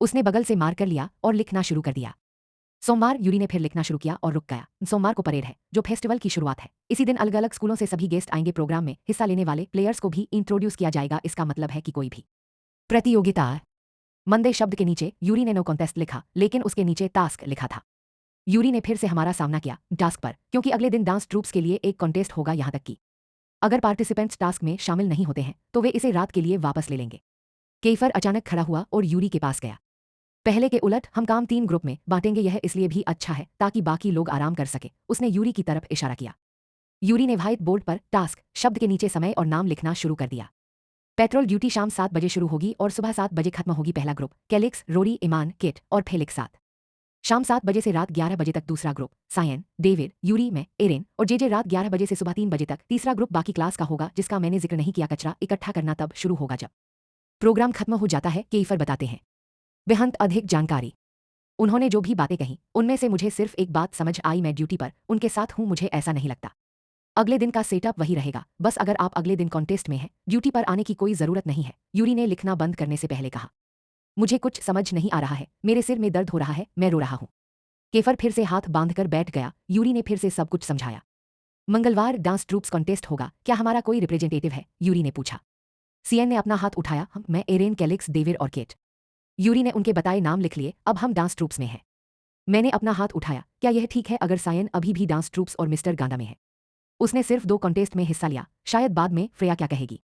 उसने बगल से मार कर लिया और लिखना शुरू कर दिया। सोमवार यूरी ने फिर लिखना शुरू किया और रुक गया। सोमवार को परेड है, जो फेस्टिवल की शुरुआत है। इसी दिन अलग अलग स्कूलों से सभी गेस्ट आएंगे। प्रोग्राम में हिस्सा लेने वाले प्लेयर्स को भी इंट्रोड्यूस किया जाएगा। इसका मतलब है कि कोई भी प्रतियोगिता। मंदे शब्द के नीचे यूरी ने नो कॉन्टेस्ट लिखा, लेकिन उसके नीचे टास्क लिखा था। यूरी ने फिर से हमारा सामना किया टास्क पर, क्योंकि अगले दिन डांस ट्रूप्स के लिए एक कॉन्टेस्ट होगा। यहां तक कि अगर पार्टिसिपेंट्स टास्क में शामिल नहीं होते हैं तो वे इसे रात के लिए वापस ले लेंगे। केफर अचानक खड़ा हुआ और यूरी के पास गया। पहले के उलट हम काम 3 ग्रुप में बांटेंगे, यह इसलिए भी अच्छा है ताकि बाकी लोग आराम कर सके। उसने यूरी की तरफ इशारा किया। यूरी ने व्हाइट बोर्ड पर टास्क शब्द के नीचे समय और नाम लिखना शुरू कर दिया। पेट्रोल ड्यूटी शाम 7 बजे शुरू होगी और सुबह 7 बजे खत्म होगी। पहला ग्रुप कैलिक्स, रोरी, ईमान, किट और फेलिक्स साथ। शाम 7 बजे से रात 11 बजे तक दूसरा ग्रुप सायन, डेविड, यूरी, मैं, एरेन और जेजे। रात 11 बजे से सुबह 3 बजे तक तीसरा ग्रुप बाकी क्लास का होगा, जिसका मैंने जिक्र नहीं किया। कचरा इकट्ठा करना तब शुरू होगा जब प्रोग्राम खत्म हो जाता है, केफर बताते हैं। बेहद अधिक जानकारी। उन्होंने जो भी बातें कहीं उनमें से मुझे सिर्फ एक बात समझ आई, मैं ड्यूटी पर उनके साथ हूं, मुझे ऐसा नहीं लगता। अगले दिन का सेटअप वही रहेगा, बस अगर आप अगले दिन कॉन्टेस्ट में हैं, ड्यूटी पर आने की कोई जरूरत नहीं है। यूरी ने लिखना बंद करने से पहले कहा। मुझे कुछ समझ नहीं आ रहा है, मेरे सिर में दर्द हो रहा है, मैं रो रहा हूं। केफर फिर से हाथ बांधकर बैठ गया। यूरी ने फिर से सब कुछ समझाया। मंगलवार डांस ट्रूप्स कॉन्टेस्ट होगा, क्या हमारा कोई रिप्रेजेंटेटिव है? यूरी ने पूछा। सीएन ने अपना हाथ उठाया। मैं, एरेन, कैलिक्स, डेविड और केट। यूरी ने उनके बताए नाम लिख लिए। अब हम डांस ट्रूप्स में हैं। मैंने अपना हाथ उठाया। क्या यह ठीक है अगर सायन अभी भी डांस ट्रूप्स और मिस्टर गांडा में है? उसने सिर्फ 2 कॉन्टेस्ट में हिस्सा लिया, शायद बाद में फ्रेया क्या कहेगी।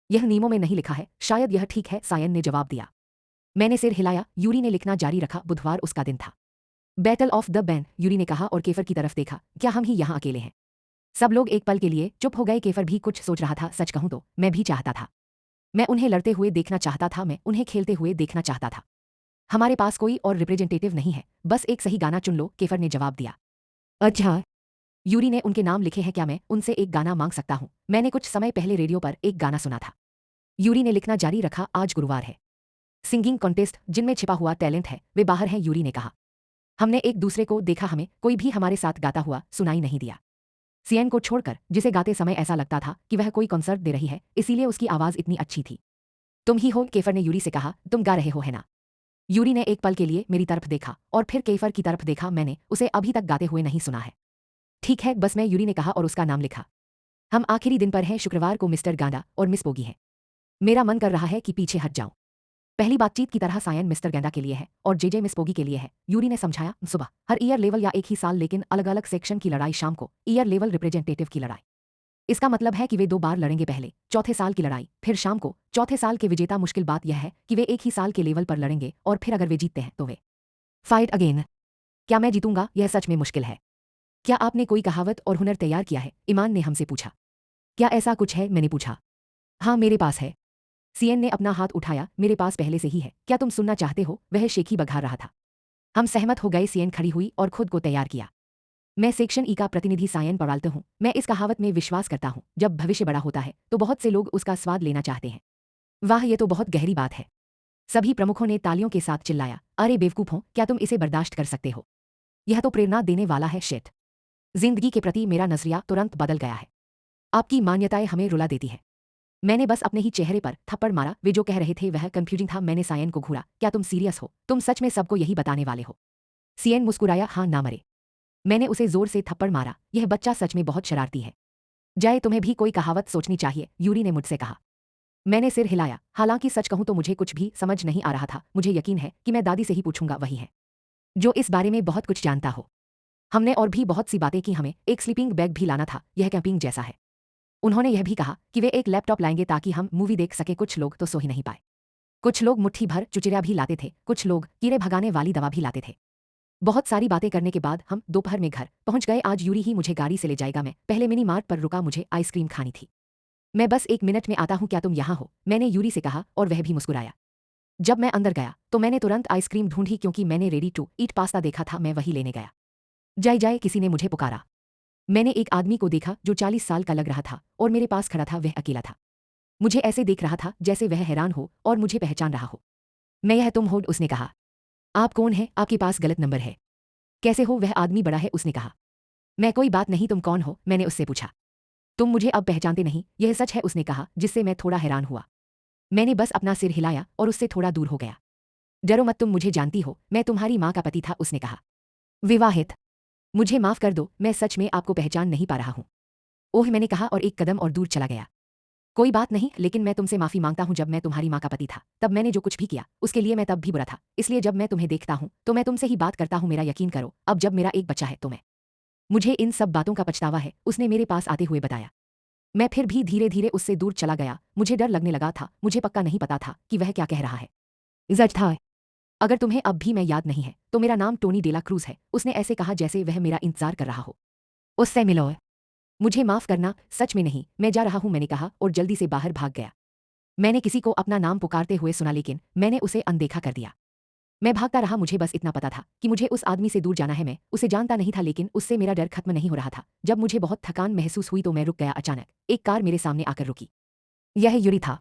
यह नियमों में नहीं लिखा है, शायद यह ठीक है, सायन ने जवाब दिया। मैंने सिर हिलाया। यूरी ने लिखना जारी रखा। बुधवार उसका दिन था। Battle of the band, Yuri ने कहा और केफर की तरफ देखा। क्या हम ही यहाँ अकेले हैं? सब लोग एक पल के लिए चुप हो गए। केफर भी कुछ सोच रहा था। सच कहूं तो मैं भी चाहता था। मैं उन्हें लड़ते हुए देखना चाहता था, मैं उन्हें खेलते हुए देखना चाहता था। हमारे पास कोई और रिप्रेजेंटेटिव नहीं है, बस एक सही गाना चुन लो, केफर ने जवाब दिया। अच्छा। यूरी ने उनके नाम लिखे हैं, क्या मैं उनसे एक गाना मांग सकता हूं? मैंने कुछ समय पहले रेडियो पर एक गाना सुना था। यूरी ने लिखना जारी रखा। आज गुरुवार है। सिंगिंग कॉन्टेस्ट जिनमें छिपा हुआ टैलेंट है वे बाहर हैं, यूरी ने कहा। हमने एक दूसरे को देखा, हमें कोई भी हमारे साथ गाता हुआ सुनाई नहीं दिया। सीएन को छोड़कर, जिसे गाते समय ऐसा लगता था कि वह कोई कॉन्सर्ट दे रही है, इसीलिए उसकी आवाज इतनी अच्छी थी। तुम ही हो, केफर ने यूरी से कहा। तुम गा रहे हो है ना? यूरी ने एक पल के लिए मेरी तरफ देखा और फिर केफर की तरफ देखा। मैंने उसे अभी तक गाते हुए नहीं सुना है। ठीक है, बस मैं, यूरी ने कहा और उसका नाम लिखा। हम आखिरी दिन पर हैं, शुक्रवार को मिस्टर गांडा और मिस पोगी हैं। मेरा मन कर रहा है कि पीछे हट जाऊं। पहली बातचीत की तरह सायन मिस्टर गेंडा के लिए है और जेजे मिस पोगी के लिए है, यूरी ने समझाया। सुबह हर ईयर लेवल या एक ही साल, लेकिन अलग अलग सेक्शन की लड़ाई। शाम को ईयर लेवल रिप्रेजेंटेटिव की लड़ाई। इसका मतलब है कि वे 2 बार लड़ेंगे, पहले चौथे साल की लड़ाई, फिर शाम को चौथे साल के विजेता। मुश्किल बात यह है कि वे एक ही साल के लेवल पर लड़ेंगे और फिर अगर वे जीतते हैं तो वे फाइट अगेन। क्या मैं जीतूंगा? यह सच में मुश्किल है। क्या आपने कोई कहावत और हुनर तैयार किया है? ईमान ने हमसे पूछा। क्या ऐसा कुछ है? मैंने पूछा। हाँ, मेरे पास है। सीएन ने अपना हाथ उठाया। मेरे पास पहले से ही है। क्या तुम सुनना चाहते हो? वह शेखी बघार रहा था। हम सहमत हो गए। सीएन खड़ी हुई और खुद को तैयार किया। मैं सेक्शन ई का प्रतिनिधि सायन पड़ालते हूँ। मैं इस कहावत में विश्वास करता हूँ, जब भविष्य बड़ा होता है तो बहुत से लोग उसका स्वाद लेना चाहते हैं। वाह, ये तो बहुत गहरी बात है। सभी प्रमुखों ने तालियों के साथ चिल्लाया। अरे बेवकूफ हो, क्या तुम इसे बर्दाश्त कर सकते हो? यह तो प्रेरणा देने वाला है। शेट, जिंदगी के प्रति मेरा नजरिया तुरंत बदल गया है। आपकी मान्यताएं हमें रुला देती है। मैंने बस अपने ही चेहरे पर थप्पड़ मारा। वे जो कह रहे थे वह कंफ्यूजिंग था। मैंने सायन को घूरा। क्या तुम सीरियस हो? तुम सच में सबको यही बताने वाले हो? सीएन मुस्कुराया। हाँ, ना मरे। मैंने उसे जोर से थप्पड़ मारा। यह बच्चा सच में बहुत शरारती है। जाए, तुम्हें भी कोई कहावत सोचनी चाहिए, यूरी ने मुझसे कहा। मैंने सिर हिलाया। हालांकि सच कहूं तो मुझे कुछ भी समझ नहीं आ रहा था। मुझे यकीन है कि मैं दादी से ही पूछूंगा, वही है जो इस बारे में बहुत कुछ जानता हो। हमने और भी बहुत सी बातें की। हमें एक स्लीपिंग बैग भी लाना था, यह कैंपिंग जैसा है। उन्होंने यह भी कहा कि वे एक लैपटॉप लाएंगे ताकि हम मूवी देख सके। कुछ लोग तो सो ही नहीं पाए। कुछ लोग मुट्ठी भर चुचिया भी लाते थे, कुछ लोग कीड़े भगाने वाली दवा भी लाते थे। बहुत सारी बातें करने के बाद हम दोपहर में घर पहुंच गए। आज यूरी ही मुझे गाड़ी से ले जाएगा। मैं पहले मिनी मार्ट पर रुका, मुझे आइसक्रीम खानी थी। मैं बस 1 मिनट में आता हूं, क्या तुम यहाँ हो? मैंने यूरी से कहा और वह भी मुस्कुराया। जब मैं अंदर गया तो मैंने तुरंत आइसक्रीम ढूंढी, क्योंकि मैंने रेडी टू ईट पास्ता देखा था। मैं वही लेने गया। जाए जाए, किसी ने मुझे पुकारा। मैंने एक आदमी को देखा जो 40 साल का लग रहा था और मेरे पास खड़ा था। वह अकेला था। मुझे ऐसे देख रहा था जैसे वह हैरान हो और मुझे पहचान रहा हो। मैं, यह तुम हो? उसने कहा। आप कौन हैं? आपके पास गलत नंबर है। कैसे हो? वह आदमी बड़ा है, उसने कहा। मैं, कोई बात नहीं, तुम कौन हो? मैंने उससे पूछा। तुम मुझे अब पहचानते नहीं, यह सच है, उसने कहा, जिससे मैं थोड़ा हैरान हुआ। मैंने बस अपना सिर हिलाया और उससे थोड़ा दूर हो गया। डरो मत, तुम मुझे जानती हो, मैं तुम्हारी माँ का पति था, उसने कहा। विवाहित? मुझे माफ कर दो, मैं सच में आपको पहचान नहीं पा रहा हूँ। ओह, मैंने कहा और एक कदम और दूर चला गया। कोई बात नहीं, लेकिन मैं तुमसे माफी मांगता हूं। जब मैं तुम्हारी माँ का पति था तब मैंने जो कुछ भी किया उसके लिए मैं तब भी बुरा था। इसलिए जब मैं तुम्हें देखता हूं तो मैं तुमसे ही बात करता हूं। मेरा यकीन करो, अब जब मेरा एक बच्चा है तो मुझे इन सब बातों का पछतावा है, उसने मेरे पास आते हुए बताया। मैं फिर भी धीरे धीरे उससे दूर चला गया। मुझे डर लगने लगा था, मुझे पक्का नहीं पता था कि वह क्या कह रहा है। इज़्ज़त था। अगर तुम्हें अब भी मैं याद नहीं है तो मेरा नाम टोनी डेला क्रूज है, उसने ऐसे कहा जैसे वह मेरा इंतजार कर रहा हो। उससे मिलो। मुझे माफ करना, सच में नहीं, मैं जा रहा हूं, मैंने कहा और जल्दी से बाहर भाग गया। मैंने किसी को अपना नाम पुकारते हुए सुना, लेकिन मैंने उसे अनदेखा कर दिया। मैं भागता रहा, मुझे बस इतना पता था कि मुझे उस आदमी से दूर जाना है। मैं उसे जानता नहीं था, लेकिन उससे मेरा डर खत्म नहीं हो रहा था। जब मुझे बहुत थकान महसूस हुई तो मैं रुक गया। अचानक एक कार मेरे सामने आकर रुकी। यह यूरी था।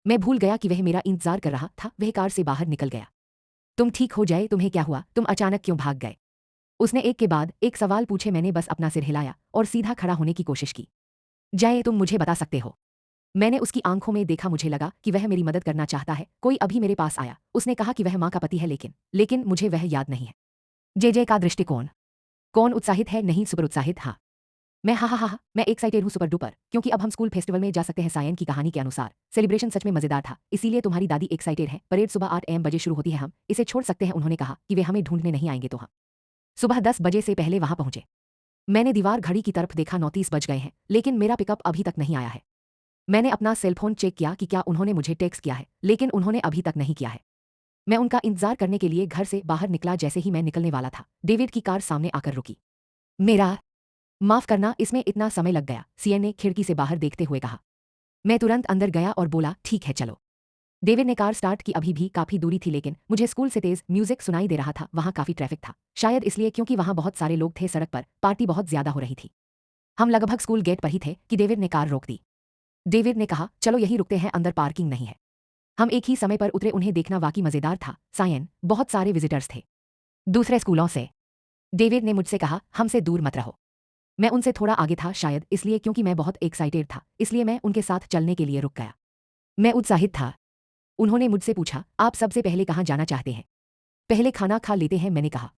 मैं भूल गया कि वह मेरा इंतजार कर रहा था। वह कार से बाहर निकल गया। तुम ठीक हो जाए, तुम्हें क्या हुआ, तुम अचानक क्यों भाग गए? उसने एक के बाद एक सवाल पूछे। मैंने बस अपना सिर हिलाया और सीधा खड़ा होने की कोशिश की। जाए, तुम मुझे बता सकते हो। मैंने उसकी आंखों में देखा, मुझे लगा कि वह मेरी मदद करना चाहता है। कोई अभी मेरे पास आया, उसने कहा कि वह माँ का पति है, लेकिन मुझे वह याद नहीं है। जे का दृष्टिकोण। कौन उत्साहित है? नहीं, सुपर उत्साहित। हाँ, मैं हाँ हाँ हाँ हाँ, मैं एक्साइटेड हूँ सुपर डुपर, क्योंकि अब हम स्कूल फेस्टिवल में जा सकते हैं। सायन की कहानी के अनुसार सेलिब्रेशन सच में मजेदार था, इसीलिए तुम्हारी दादी एक्साइटेड है। परेड सुबह 8 AM बजे शुरू होती है, हम इसे छोड़ सकते हैं। उन्होंने कहा कि वे हमें ढूंढने नहीं आएंगे, तो हम सुबह 10 बजे से पहले वहां पहुंचे। मैंने दीवार घड़ी की तरफ देखा, 9:30 बज गए हैं, लेकिन मेरा पिकअप अभी तक नहीं आया है। मैंने अपना सेलफोन चेक किया कि क्या उन्होंने मुझे टेक्स्ट किया है, लेकिन उन्होंने अभी तक नहीं किया है। मैं उनका इंतजार करने के लिए घर से बाहर निकला। जैसे ही मैं निकलने वाला था, डेविड की कार सामने आकर रुकी। मेरा माफ करना, इसमें इतना समय लग गया, सीएन ने खिड़की से बाहर देखते हुए कहा। मैं तुरंत अंदर गया और बोला, ठीक है चलो। डेविड ने कार स्टार्ट की। अभी भी काफी दूरी थी, लेकिन मुझे स्कूल से तेज म्यूजिक सुनाई दे रहा था। वहां काफी ट्रैफिक था, शायद इसलिए क्योंकि वहां बहुत सारे लोग थे। सड़क पर पार्टी बहुत ज्यादा हो रही थी। हम लगभग स्कूल गेट पर ही थे कि डेविड ने कार रोक दी। डेविड ने कहा, चलो यहीं रुकते हैं, अंदर पार्किंग नहीं है। हम एक ही समय पर उतरे। उन्हें देखना वाकई मजेदार था। सायन, बहुत सारे विजिटर्स थे दूसरे स्कूलों से। डेविड ने मुझसे कहा, हमसे दूर मत रहो। मैं उनसे थोड़ा आगे था, शायद इसलिए क्योंकि मैं बहुत एक्साइटेड था, इसलिए मैं उनके साथ चलने के लिए रुक गया। मैं उत्साहित था। उन्होंने मुझसे पूछा, आप सबसे पहले कहाँ जाना चाहते हैं? पहले खाना खा लेते हैं, मैंने कहा।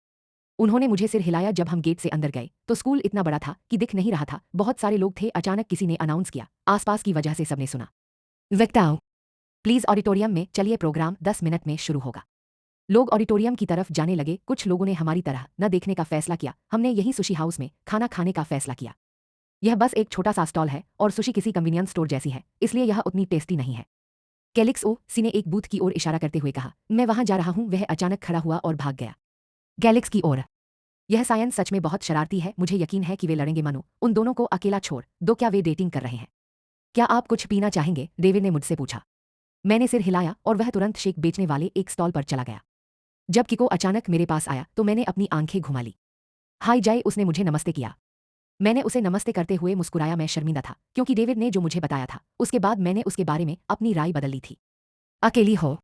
उन्होंने मुझे सिर हिलाया। जब हम गेट से अंदर गए तो स्कूल इतना बड़ा था कि दिख नहीं रहा था। बहुत सारे लोग थे। अचानक किसी ने अनाउंस किया, आसपास की वजह से सबने सुना, विक्टाओ, प्लीज ऑडिटोरियम में चलिए, प्रोग्राम 10 मिनट में शुरू होगा। लोग ऑडिटोरियम की तरफ जाने लगे। कुछ लोगों ने हमारी तरह न देखने का फैसला किया। हमने यही सुशी हाउस में खाना खाने का फैसला किया। यह बस एक छोटा सा स्टॉल है और सुशी किसी कन्वीनियंस स्टोर जैसी है, इसलिए यह उतनी टेस्टी नहीं है। कैलिक्स ओ सी ने एक बूथ की ओर इशारा करते हुए कहा, मैं वहां जा रहा हूं। वह अचानक खड़ा हुआ और भाग गया गैलिक्स की ओर। यह सायंस सच में बहुत शरारती है। मुझे यकीन है कि वे लड़ेंगे। मनु, उन दोनों को अकेला छोड़ दो। क्या वे डेटिंग कर रहे हैं? क्या आप कुछ पीना चाहेंगे? डेविड ने मुझसे पूछा। मैंने सिर हिलाया और वह तुरंत शेक बेचने वाले एक स्टॉल पर चला गया। जब किको अचानक मेरे पास आया तो मैंने अपनी आंखें घुमा ली। हाय जाए, उसने मुझे नमस्ते किया। मैंने उसे नमस्ते करते हुए मुस्कुराया। मैं शर्मिंदा था क्योंकि डेविड ने जो मुझे बताया था उसके बाद मैंने उसके बारे में अपनी राय बदल ली थी। अकेली हो?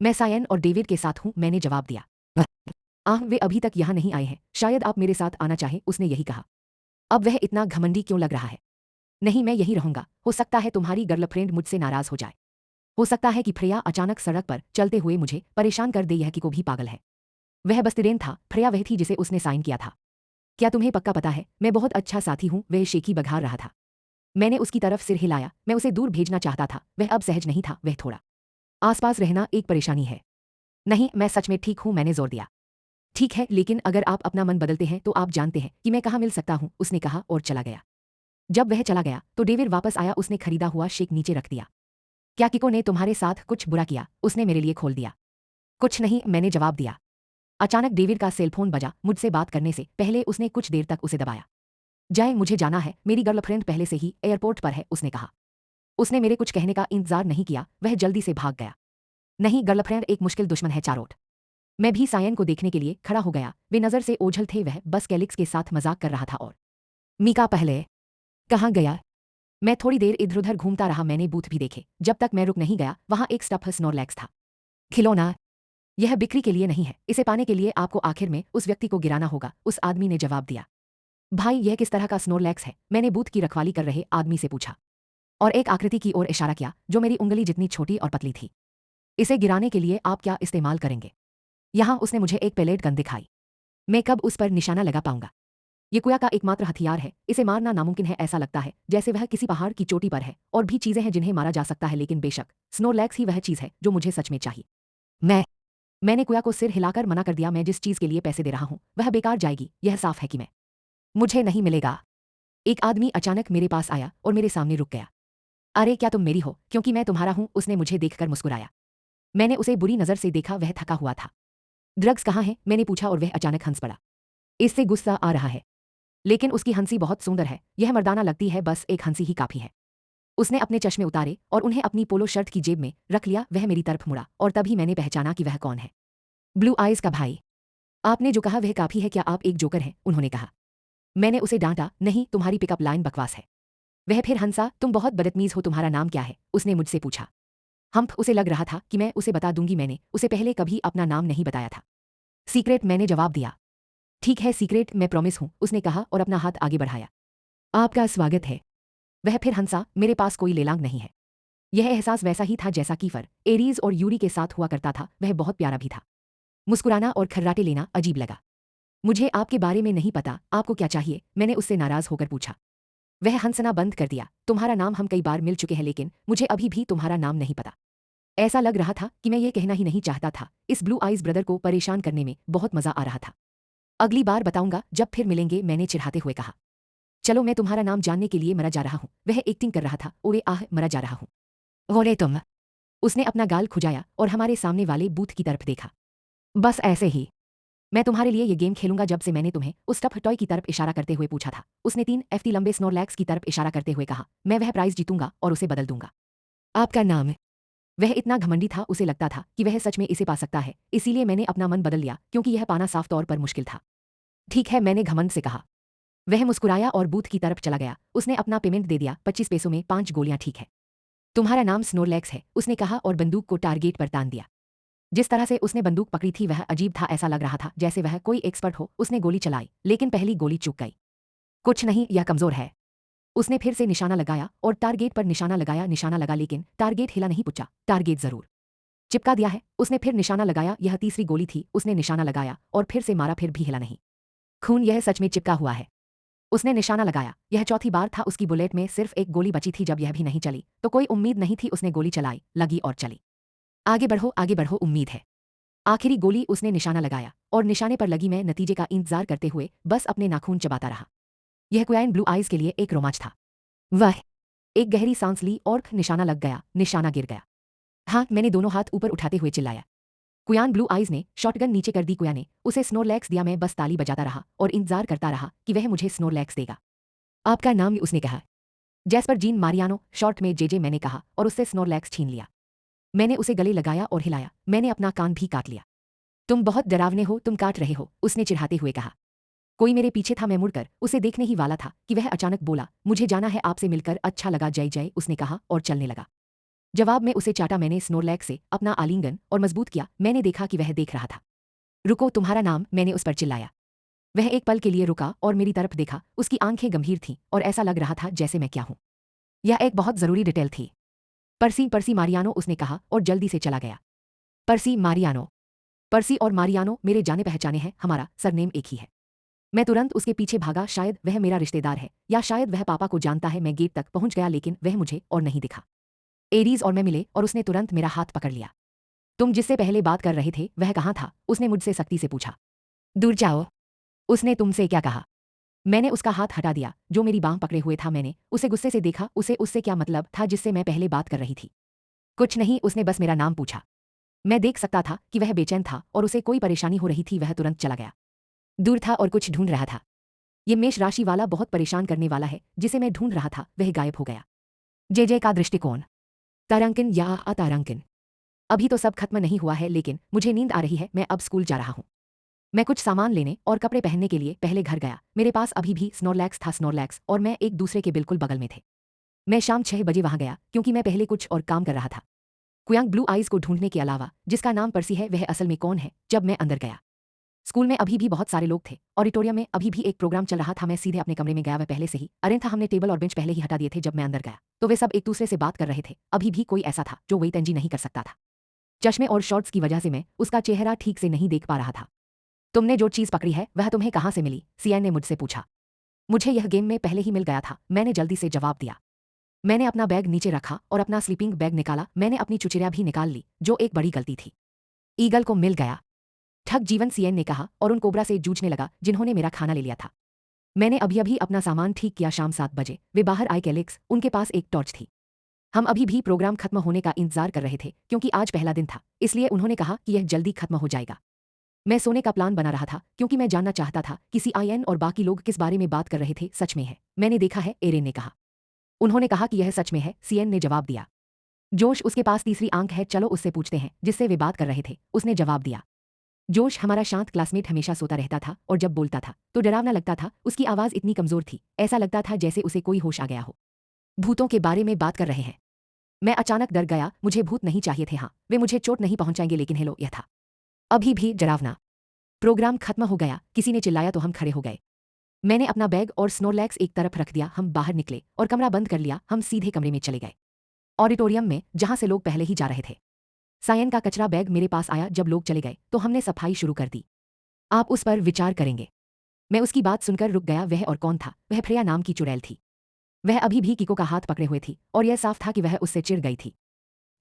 मैं सायन और डेविड के साथ हूं, मैंने जवाब दिया। वे अभी तक यहाँ नहीं आए हैं, शायद आप मेरे साथ आना चाहें, उसने यही कहा। अब वह इतना घमंडी क्यों लग रहा है? नहीं, मैं यहीं रहूंगा। हो सकता है तुम्हारी गर्लफ्रेंड मुझसे नाराज हो जाए। हो सकता है कि फ्रेया अचानक सड़क पर चलते हुए मुझे परेशान कर दे। यह कि को भी पागल है। वह बस्तिरेन था। फ्रेया वह थी जिसे उसने साइन किया था। क्या तुम्हें पक्का पता है मैं बहुत अच्छा साथी हूं? वह शेखी बघार रहा था। मैंने उसकी तरफ सिर हिलाया। मैं उसे दूर भेजना चाहता था। वह अब सहज नहीं था। वह थोड़ा आसपास रहना एक परेशानी है। नहीं, मैं सच में ठीक हूं, मैंने जोर दिया। ठीक है, लेकिन अगर आप अपना मन बदलते हैं तो आप जानते हैं कि मैं कहाँ मिल सकता हूं, उसने कहा और चला गया। जब वह चला गया तो डेविड वापस आया। उसने खरीदा हुआ शेक नीचे रख दिया। क्या किको ने तुम्हारे साथ कुछ बुरा किया? उसने मेरे लिए खोल दिया। कुछ नहीं, मैंने जवाब दिया। अचानक डेविड का सेलफोन बजा। मुझसे बात करने से पहले उसने कुछ देर तक उसे दबाया। जाए, मुझे जाना है, मेरी गर्लफ्रेंड पहले से ही एयरपोर्ट पर है, उसने कहा। उसने मेरे कुछ कहने का इंतजार नहीं किया, वह जल्दी से भाग गया। नहीं, गर्लफ्रेंड एक मुश्किल दुश्मन है, चारोट। मैं भी सायन को देखने के लिए खड़ा हो गया। वे नजर से ओझल थे। वह बस कैलिक्स के साथ मजाक कर रहा था। और मीका पहले कहाँ गया? मैं थोड़ी देर इधर उधर घूमता रहा। मैंने बूथ भी देखे। जब तक मैं रुक नहीं गया वहां एक स्टफ स्नोरलैक्स था। खिलौना? यह बिक्री के लिए नहीं है, इसे पाने के लिए आपको आखिर में उस व्यक्ति को गिराना होगा, उस आदमी ने जवाब दिया। भाई, यह किस तरह का स्नोरलैक्स है? मैंने बूथ की रखवाली कर रहे आदमी से पूछा और एक आकृति की ओर इशारा किया जो मेरी उंगली जितनी छोटी और पतली थी। इसे गिराने के लिए आप क्या इस्तेमाल करेंगे? यहाँ उसने मुझे एक पेलेट गन दिखाई। मैं कब उस पर निशाना लगा पाऊंगा? ये कुया का एकमात्र हथियार है, इसे मारना नामुमकिन है। ऐसा लगता है जैसे वह किसी पहाड़ की चोटी पर है। और भी चीजें हैं जिन्हें मारा जा सकता है, लेकिन बेशक स्नोरलैक्स ही वह चीज है जो मुझे सच में चाहिए। मैंने कुया को सिर हिलाकर मना कर दिया। मैं जिस चीज के लिए पैसे दे रहा हूं वह बेकार जाएगी, यह साफ है कि मुझे नहीं मिलेगा। एक आदमी अचानक मेरे पास आया और मेरे सामने रुक गया। अरे क्या तुम मेरी हो? क्योंकि मैं तुम्हारा हूं। उसने मुझे देखकर मुस्कुराया। मैंने उसे बुरी नजर से देखा, वह थका हुआ था। ड्रग्स कहाँ हैं? मैंने पूछा और वह अचानक हंस पड़ा। इससे गुस्सा आ रहा है, लेकिन उसकी हंसी बहुत सुंदर है। यह मर्दाना लगती है, बस एक हंसी ही काफी है। उसने अपने चश्मे उतारे और उन्हें अपनी पोलो शर्ट की जेब में रख लिया। वह मेरी तरफ मुड़ा और तभी मैंने पहचाना कि वह कौन है। ब्लू आइज का भाई। आपने जो कहा वह काफी है। क्या आप एक जोकर हैं? उन्होंने कहा। मैंने उसे डांटा, नहीं, तुम्हारी पिकअप लाइन बकवास है। वह फिर हंसा। तुम बहुत बदतमीज हो। तुम्हारा नाम क्या है? उसने मुझसे पूछा। उसे लग रहा था कि मैं उसे बता दूंगी। मैंने उसे पहले कभी अपना नाम नहीं बताया था। सीक्रेट, मैंने जवाब दिया। ठीक है सीक्रेट, मैं प्रॉमिस हूं, उसने कहा और अपना हाथ आगे बढ़ाया। आपका स्वागत है। वह फिर हंसा। मेरे पास कोई लेलांग नहीं है। यह एहसास वैसा ही था जैसा कि फर, एरीज और यूरी के साथ हुआ करता था। वह बहुत प्यारा भी था। मुस्कुराना और खर्राटे लेना अजीब लगा। मुझे आपके बारे में नहीं पता, आपको क्या चाहिए? मैंने उससे नाराज होकर पूछा। वह हंसना बंद कर दिया। तुम्हारा नाम हम कई बार मिल चुके हैं, लेकिन मुझे अभी भी तुम्हारा नाम नहीं पता। ऐसा लग रहा था कि मैं ये कहना ही नहीं चाहता था। इस ब्लू आइज ब्रदर को परेशान करने में बहुत मजा आ रहा था। अगली बार बताऊंगा जब फिर मिलेंगे, मैंने चिढ़ाते हुए कहा। चलो, मैं तुम्हारा नाम जानने के लिए मरा जा रहा हूं। वह एक्टिंग कर रहा था। ओए आह, मरा जा रहा हूं। ओरे तुम। उसने अपना गाल खुजाया और हमारे सामने वाले बूथ की तरफ देखा। बस ऐसे ही। मैं तुम्हारे लिए ये गेम खेलूंगा जब से मैंने तुम्हें उस टफ टॉय की तरफ इशारा करते हुए पूछा था। उसने 3 FT लंबे स्नोरलैक्स की तरफ इशारा करते हुए कहा। मैं वह प्राइज जीतूंगा और उसे बदल दूंगा। आपका नाम? वह इतना घमंडी था, उसे लगता था कि वह सच में इसे पा सकता है। इसीलिए मैंने अपना मन बदल लिया, क्योंकि यह पाना साफ तौर पर मुश्किल था। ठीक है, मैंने घमंड से कहा। वह मुस्कुराया और बूथ की तरफ चला गया। उसने अपना पेमेंट दे दिया। 25 पैसों में 5 गोलियां, ठीक है। तुम्हारा नाम स्नोरलैक्स है, उसने कहा और बंदूक को टारगेट पर तान दिया। जिस तरह से उसने बंदूक पकड़ी थी वह अजीब था। ऐसा लग रहा था जैसे वह कोई एक्सपर्ट हो। उसने गोली चलाई, लेकिन पहली गोली चूक गई। कुछ नहीं, यह कमजोर है। उसने फिर से निशाना लगाया और टारगेट पर निशाना लगाया। निशाना लगा, लेकिन टारगेट हिला नहीं। पूछा, टारगेट जरूर चिपका दिया है? उसने फिर निशाना लगाया। यह तीसरी गोली थी। उसने निशाना लगाया और फिर से मारा, फिर भी हिला नहीं। खून, यह सच में चिपका हुआ है। उसने निशाना लगाया। यह चौथी बार था। उसकी बुलेट में सिर्फ एक गोली बची थी। जब यह भी नहीं चली तो कोई उम्मीद नहीं थी। उसने गोली चलाई, लगी और चली। आगे बढ़ो, उम्मीद है। आखिरी गोली उसने निशाना लगाया और निशाने पर लगी। मैं नतीजे का इंतजार करते हुए बस अपने नाखून चबाता रहा। यह क्वाइन ब्लू आइज के लिए एक रोमांच था। वह एक गहरी सांस ली और निशाना लग गया। निशाना गिर गया। हाँ, मैंने दोनों हाथ ऊपर उठाते हुए चिल्लाया। कुयान ब्लू आइज ने शॉटगन नीचे कर दी। कुया ने उसे स्नोरलैक्स दिया। मैं बस ताली बजाता रहा और इंतजार करता रहा कि वह मुझे स्नोरलैक्स देगा। आपका नाम? उसने कहा। जैस्पर जीन मारियानो, शॉर्ट में जेजे, मैंने कहा और उससे स्नोरलैक्स छीन लिया। मैंने उसे गले लगाया और हिलाया। मैंने अपना कान भी काट लिया। तुम बहुत डरावने हो, तुम काट रहे हो, उसने चिढ़ाते हुए कहा। कोई मेरे पीछे था। मैं मुड़कर उसे देखने ही वाला था कि वह अचानक बोला, मुझे जाना है, आपसे मिलकर अच्छा लगा, जय जय, उसने कहा और चलने लगा। जवाब में उसे चाटा। मैंने स्नोरलैक्स से अपना आलिंगन और मजबूत किया। मैंने देखा कि वह देख रहा था। रुको, तुम्हारा नाम? मैंने उस पर चिल्लाया। वह एक पल के लिए रुका और मेरी तरफ देखा। उसकी आंखें गंभीर थीं और ऐसा लग रहा था जैसे मैं क्या हूं। यह एक बहुत जरूरी डिटेल थी। पर्सी मारियानो, उसने कहा और जल्दी से चला गया। पर्सी मारियानो। पर्सी और मारियानो मेरे जाने पहचाने हैं। हमारा सरनेम एक ही है। मैं तुरंत उसके पीछे भागा। शायद वह मेरा रिश्तेदार है या शायद वह पापा को जानता है। मैं गेट तक पहुंच गया, लेकिन वह मुझे और नहीं दिखा। एरीज और मैं मिले और उसने तुरंत मेरा हाथ पकड़ लिया। तुम जिससे पहले बात कर रहे थे वह कहाँ था? उसने मुझसे सख्ती से पूछा। दूर जाओ। उसने तुमसे क्या कहा? मैंने उसका हाथ हटा दिया जो मेरी बांह पकड़े हुए था। मैंने उसे गुस्से से देखा। उसे उससे क्या मतलब था जिससे मैं पहले बात कर रही थी? कुछ नहीं, उसने बस मेरा नाम पूछा। मैं देख सकता था कि वह बेचैन था और उसे कोई परेशानी हो रही थी। वह तुरंत चला गया। दूर था और कुछ ढूंढ रहा था। ये मेष राशि वाला बहुत परेशान करने वाला है जिसे मैं ढूंढ रहा था। वह गायब हो गया। जे का दृष्टिकोण। तारांकिन या अतारांकिन। अभी तो सब खत्म नहीं हुआ है, लेकिन मुझे नींद आ रही है। मैं अब स्कूल जा रहा हूं। मैं कुछ सामान लेने और कपड़े पहनने के लिए पहले घर गया। मेरे पास अभी भी स्नोरलैक्स था। स्नोरलैक्स और मैं एक दूसरे के बिल्कुल बगल में थे। मैं शाम 6 बजे वहां गया क्योंकि मैं पहले कुछ और काम कर रहा था। कुयांग ब्लू आइज को ढूंढने के अलावा, जिसका नाम पर्सी है, वह असल में कौन है? जब मैं अंदर गया, स्कूल में अभी भी बहुत सारे लोग थे। ऑडिटोरियम में अभी भी एक प्रोग्राम चल रहा था। मैं सीधे अपने कमरे में गया। वह पहले से ही अरेंज था। हमने टेबल और बेंच पहले ही हटा दिए थे। जब मैं अंदर गया तो वे सब एक दूसरे से बात कर रहे थे। अभी भी कोई ऐसा था जो वही तंजी नहीं कर सकता था। चश्मे और शॉर्ट्स की वजह से मैं उसका चेहरा ठीक से नहीं देख पा रहा था। तुमने जो चीज़ पकड़ी है वह तुम्हें कहाँ से मिली? सीएन ने मुझसे पूछा। मुझे यह गेम में पहले ही मिल गया था, मैंने जल्दी से जवाब दिया। मैंने अपना बैग नीचे रखा और अपना स्लीपिंग बैग निकाला। मैंने अपनी चुचुरिया भी निकाल ली, जो एक बड़ी गलती थी। ईगल को मिल गया। ठग जीवन, सीएन ने कहा और उन कोबरा से जूझने लगा जिन्होंने मेरा खाना ले लिया था। मैंने अभी अभी अपना सामान ठीक किया। शाम 7 बजे वे बाहर आए। कैलेक्स, उनके पास एक टॉर्च थी। हम अभी भी प्रोग्राम खत्म होने का इंतजार कर रहे थे क्योंकि आज पहला दिन था, इसलिए उन्होंने कहा कि यह जल्दी खत्म हो जाएगा। मैं सोने का प्लान बना रहा था क्योंकि मैं जानना चाहता था कि सीआईएन और बाकी लोग किस बारे में बात कर रहे थे। सच में है, मैंने देखा है, एरेन ने कहा। उन्होंने कहा कि यह सच में है, सीएन ने जवाब दिया। जोश, उसके पास तीसरी आंख है, चलो उससे पूछते हैं जिससे वे बात कर रहे थे, उसने जवाब दिया। जोश हमारा शांत क्लासमेट हमेशा सोता रहता था और जब बोलता था तो डरावना लगता था। उसकी आवाज़ इतनी कमज़ोर थी, ऐसा लगता था जैसे उसे कोई होश आ गया हो। भूतों के बारे में बात कर रहे हैं। मैं अचानक डर गया। मुझे भूत नहीं चाहिए थे। हाँ, वे मुझे चोट नहीं पहुंचाएंगे, लेकिन हेलो, यह था अभी भी डरावना। प्रोग्राम खत्म हो गया, किसी ने चिल्लाया तो हम खड़े हो गए। मैंने अपना बैग और स्नोरलैक्स एक तरफ रख दिया। हम बाहर निकले और कमरा बंद कर लिया। हम सीधे कमरे में चले गए, ऑडिटोरियम में, जहां से लोग पहले ही जा रहे थे। सायन का कचरा बैग मेरे पास आया। जब लोग चले गए तो हमने सफाई शुरू कर दी। आप उस पर विचार करेंगे। मैं उसकी बात सुनकर रुक गया। वह और कौन था? वह फ्रेया नाम की चुड़ैल थी। वह अभी भी किको का हाथ पकड़े हुए थी और यह साफ था कि वह उससे चिढ़ गई थी।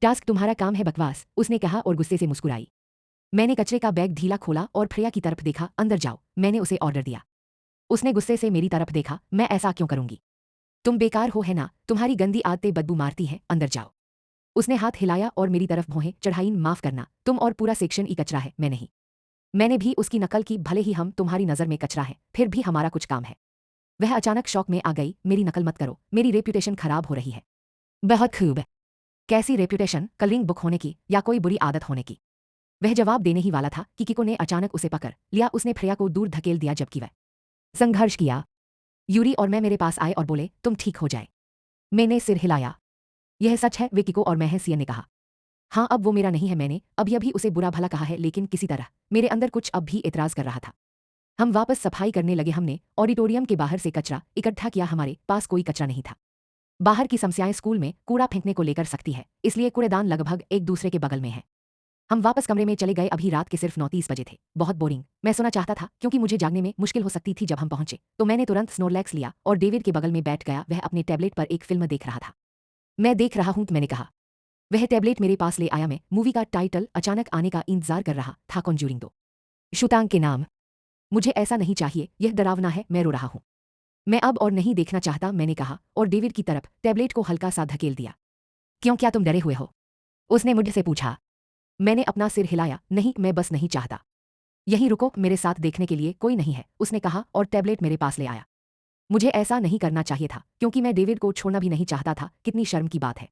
टास्क तुम्हारा काम है बकवास, उसने कहा और गुस्से से मुस्कुराई। मैंने कचरे का बैग ढीला खोला और फ्रेया की तरफ देखा। अंदर जाओ, मैंने उसे ऑर्डर दिया। उसने गुस्से से मेरी तरफ देखा। मैं ऐसा क्यों करूंगी? तुम बेकार हो, है ना? तुम्हारी गंदी आदतें बदबू मारती हैं, अंदर जाओ। उसने हाथ हिलाया और मेरी तरफ भौहें चढ़ाई। माफ करना, तुम और पूरा सेक्शन ही कचरा है, मैं नहीं। मैंने भी उसकी नकल की। भले ही हम तुम्हारी नज़र में कचरा है, फिर भी हमारा कुछ काम है। वह अचानक शौक में आ गई। मेरी नकल मत करो, मेरी रेप्यूटेशन खराब हो रही है। बहुत खूब। कैसी रेप्यूटेशन? कलरिंग बुक होने की या कोई बुरी आदत होने की? वह जवाब देने ही वाला था कि किको ने अचानक उसे पकड़ लिया। उसने फ्रेया को दूर धकेल दिया जबकि वह संघर्ष किया। यूरी और मैं मेरे पास आए और बोले, तुम ठीक हो जाए। मैंने सिर हिलाया। यह सच है, वे किको और मैं हैं, सीएन ने कहा। हाँ, अब वो मेरा नहीं है। मैंने अभी अभी उसे बुरा भला कहा है, लेकिन किसी तरह मेरे अंदर कुछ अब भी एतराज कर रहा था। हम वापस सफाई करने लगे। हमने ऑडिटोरियम के बाहर से कचरा इकट्ठा किया। हमारे पास कोई कचरा नहीं था। बाहर की समस्याएं स्कूल में कूड़ा फेंकने को लेकर सकती है, इसलिए कूड़ेदान लगभग एक दूसरे के बगल में है। हम वापस कमरे में चले गए। अभी रात के सिर्फ 9:30 बजे थे। बहुत बोरिंग। मैं सोना चाहता था क्योंकि मुझे जागने में मुश्किल हो सकती थी। जब हम पहुंचे तो मैंने तुरंत स्नोरलैक्स लिया और डेविड के बगल में बैठ गया। वह अपने टैबलेट पर एक फिल्म देख रहा था। मैं देख रहा हूं, मैंने कहा। वह टैबलेट मेरे पास ले आया। मैं मूवी का टाइटल अचानक आने का इंतजार कर रहा था, कॉन्ज्यूरिंग 2, शूतांग के नाम। मुझे ऐसा नहीं चाहिए, यह डरावना है। मैं रो रहा हूं। मैं अब और नहीं देखना चाहता, मैंने कहा और डेविड की तरफ टैबलेट को हल्का सा धकेल दिया। क्यों, क्या तुम डरे हुए हो? उसने मुझसे पूछा। मैंने अपना सिर हिलाया। नहीं, मैं बस नहीं चाहता। यहीं रुको, मेरे साथ देखने के लिए कोई नहीं है, उसने कहा और टैबलेट मेरे पास ले आया। मुझे ऐसा नहीं करना चाहिए था क्योंकि मैं डेविड को छोड़ना भी नहीं चाहता था। कितनी शर्म की बात है।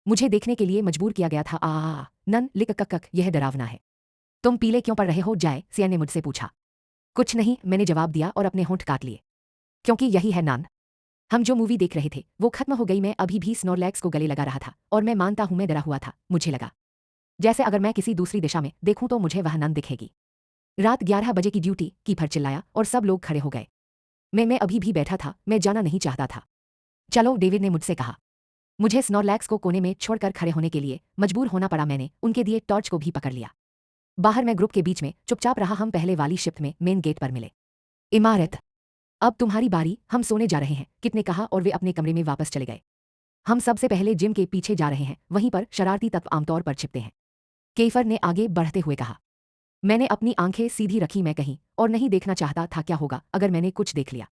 मुझे देखने के लिए मजबूर किया गया था। नन लिक कक, यह डरावना है। तुम पीले क्यों पड़ रहे हो, जाए? सीएन ने मुझसे पूछा। कुछ नहीं, मैंने जवाब दिया और अपने होंठ काट लिए। क्योंकि यही है नान। हम जो मूवी देख रहे थे वो खत्म हो गई। मैं अभी भी स्नोरलैक्स को गले लगा रहा था और मैं मानता हूं मैं डरा हुआ था। मुझे लगा जैसे अगर मैं किसी दूसरी दिशा में देखूं तो मुझे वह नन दिखेगी। रात 11 बजे की ड्यूटी, कीपर चिल्लाया और सब लोग खड़े हो गए। मैं अभी भी बैठा था। मैं जाना नहीं चाहता था। चलो, डेविड ने मुझसे कहा। मुझे स्नोरलैक्स को कोने में छोड़कर खड़े होने के लिए मजबूर होना पड़ा। मैंने उनके दिए टॉर्च को भी पकड़ लिया। बाहर मैं ग्रुप के बीच में चुपचाप रहा। हम पहले वाली शिफ्ट में मेन गेट पर मिले। इमारत, अब तुम्हारी बारी, हम सोने जा रहे हैं, किट ने कहा और वे अपने कमरे में वापस चले गए। हम सबसे पहले जिम के पीछे जा रहे हैं, वहीं पर शरारती तत्व आमतौर पर छिपते हैं, केफर ने आगे बढ़ते हुए कहा। मैंने अपनी आंखें सीधी रखी। मैं कहीं और नहीं देखना चाहता था। क्या होगा अगर मैंने कुछ देख लिया?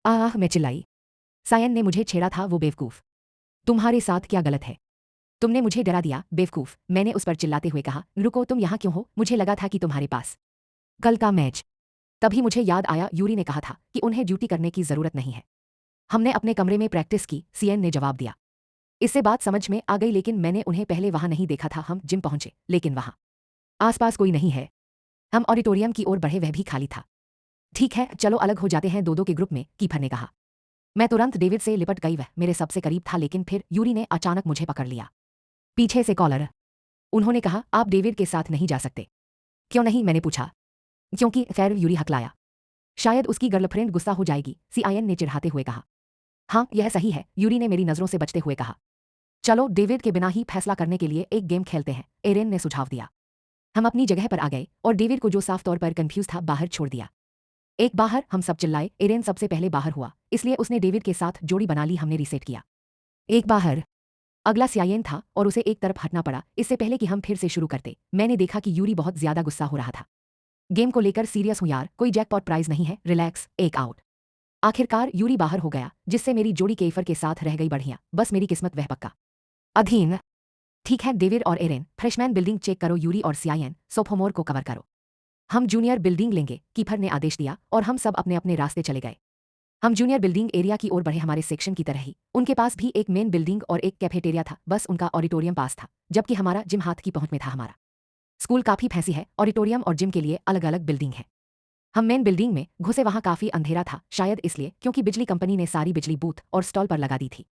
आह, मैं चिल्लाई। सायन ने मुझे छेड़ा था। वो बेवकूफ। तुम्हारे साथ क्या गलत है? तुमने मुझे डरा दिया, बेवकूफ, मैंने उस पर चिल्लाते हुए कहा। रुको, तुम यहाँ क्यों हो? मुझे लगा था कि तुम्हारे पास कल का मैच। तभी मुझे याद आया, यूरी ने कहा था कि उन्हें ड्यूटी करने की जरूरत नहीं है। हमने अपने कमरे में प्रैक्टिस की, सीएन ने जवाब दिया। इससे बात समझ में आ गई, लेकिन मैंने उन्हें पहले वहां नहीं देखा था। हम जिम पहुंचे लेकिन वहां आसपास कोई नहीं है। हम ऑडिटोरियम की ओर बढ़े, वह भी खाली था। ठीक है, चलो अलग हो जाते हैं, दो के ग्रुप में, कीफर ने कहा। मैं तुरंत डेविड से लिपट गई। वह मेरे सबसे करीब था, लेकिन फिर यूरी ने अचानक मुझे पकड़ लिया पीछे से कॉलर। उन्होंने कहा, आप डेविड के साथ नहीं जा सकते। क्यों नहीं, मैंने पूछा। क्योंकि, खैर, यूरी हकलाया। शायद उसकी गर्लफ्रेंड गुस्सा हो जाएगी, सीआईएन ने चिढ़ाते हुए कहा। हाँ, यह सही है, यूरी ने मेरी नजरों से बचते हुए कहा। चलो डेविड के बिना ही फैसला करने के लिए एक गेम खेलते हैं, एरेन ने सुझाव दिया। हम अपनी जगह पर आ गए और डेविड को जो साफ तौर पर कंफ्यूज था बाहर छोड़ दिया। एक बाहर, हम सब चिल्लाए। एरेन सबसे पहले बाहर हुआ, इसलिए उसने डेविड के साथ जोड़ी बना ली। हमने रीसेट किया। एक बाहर। अगला सियायन था और उसे एक तरफ हटना पड़ा। इससे पहले कि हम फिर से शुरू करते, मैंने देखा कि यूरी बहुत ज्यादा गुस्सा हो रहा था। गेम को लेकर सीरियस हूं यार, कोई जैकपॉट प्राइज नहीं है, रिलैक्स, एक आउट। आखिरकार यूरी बाहर हो गया, जिससे मेरी जोड़ी केफर के साथ रह गई। बढ़िया, बस मेरी किस्मत वह पक्का अधीन। ठीक है डेविड और एरेन, फ्रेशमैन बिल्डिंग चेक करो। यूरी और सियायन, सोफोमोर को कवर करो। हम जूनियर बिल्डिंग लेंगे, कीपर ने आदेश दिया और हम सब अपने अपने रास्ते चले गए। हम जूनियर बिल्डिंग एरिया की ओर बढ़े, हमारे सेक्शन की तरह ही। उनके पास भी एक मेन बिल्डिंग और एक कैफेटेरिया था, बस उनका ऑडिटोरियम पास था, जबकि हमारा जिम हाथ की पहुंच में था। हमारा स्कूल काफी फैंसी है, ऑडिटोरियम और जिम के लिए अलग अलग बिल्डिंग है। हम मेन बिल्डिंग में घुसे, वहां काफी अंधेरा था, शायद इसलिए क्योंकि बिजली कंपनी ने सारी बिजली बूथ और स्टॉल पर लगा दी थी।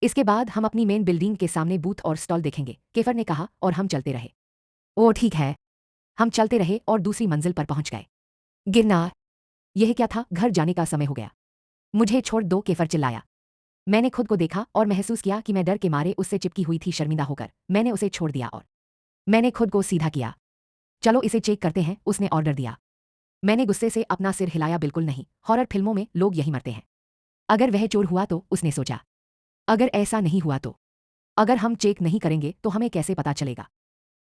इसके बाद हम अपनी मेन बिल्डिंग के सामने बूथ और स्टॉल देखेंगे, केफर ने कहा, और हम चलते रहे। ओ ठीक है। हम चलते रहे और दूसरी मंजिल पर पहुंच गए। गिरनार। यह क्या था, घर जाने का समय हो गया। मुझे छोड़ दो, केफर चिल्लाया। मैंने खुद को देखा और महसूस किया कि मैं डर के मारे उससे चिपकी हुई थी। शर्मिंदा होकर मैंने उसे छोड़ दिया और मैंने खुद को सीधा किया। चलो इसे चेक करते हैं, उसने ऑर्डर दिया। मैंने गुस्से से अपना सिर हिलाया। बिल्कुल नहीं, हॉरर फिल्मों में लोग यही मरते हैं। अगर वह चोर हुआ तो, उसने सोचा। अगर ऐसा नहीं हुआ तो, अगर हम चेक नहीं करेंगे तो हमें कैसे पता चलेगा?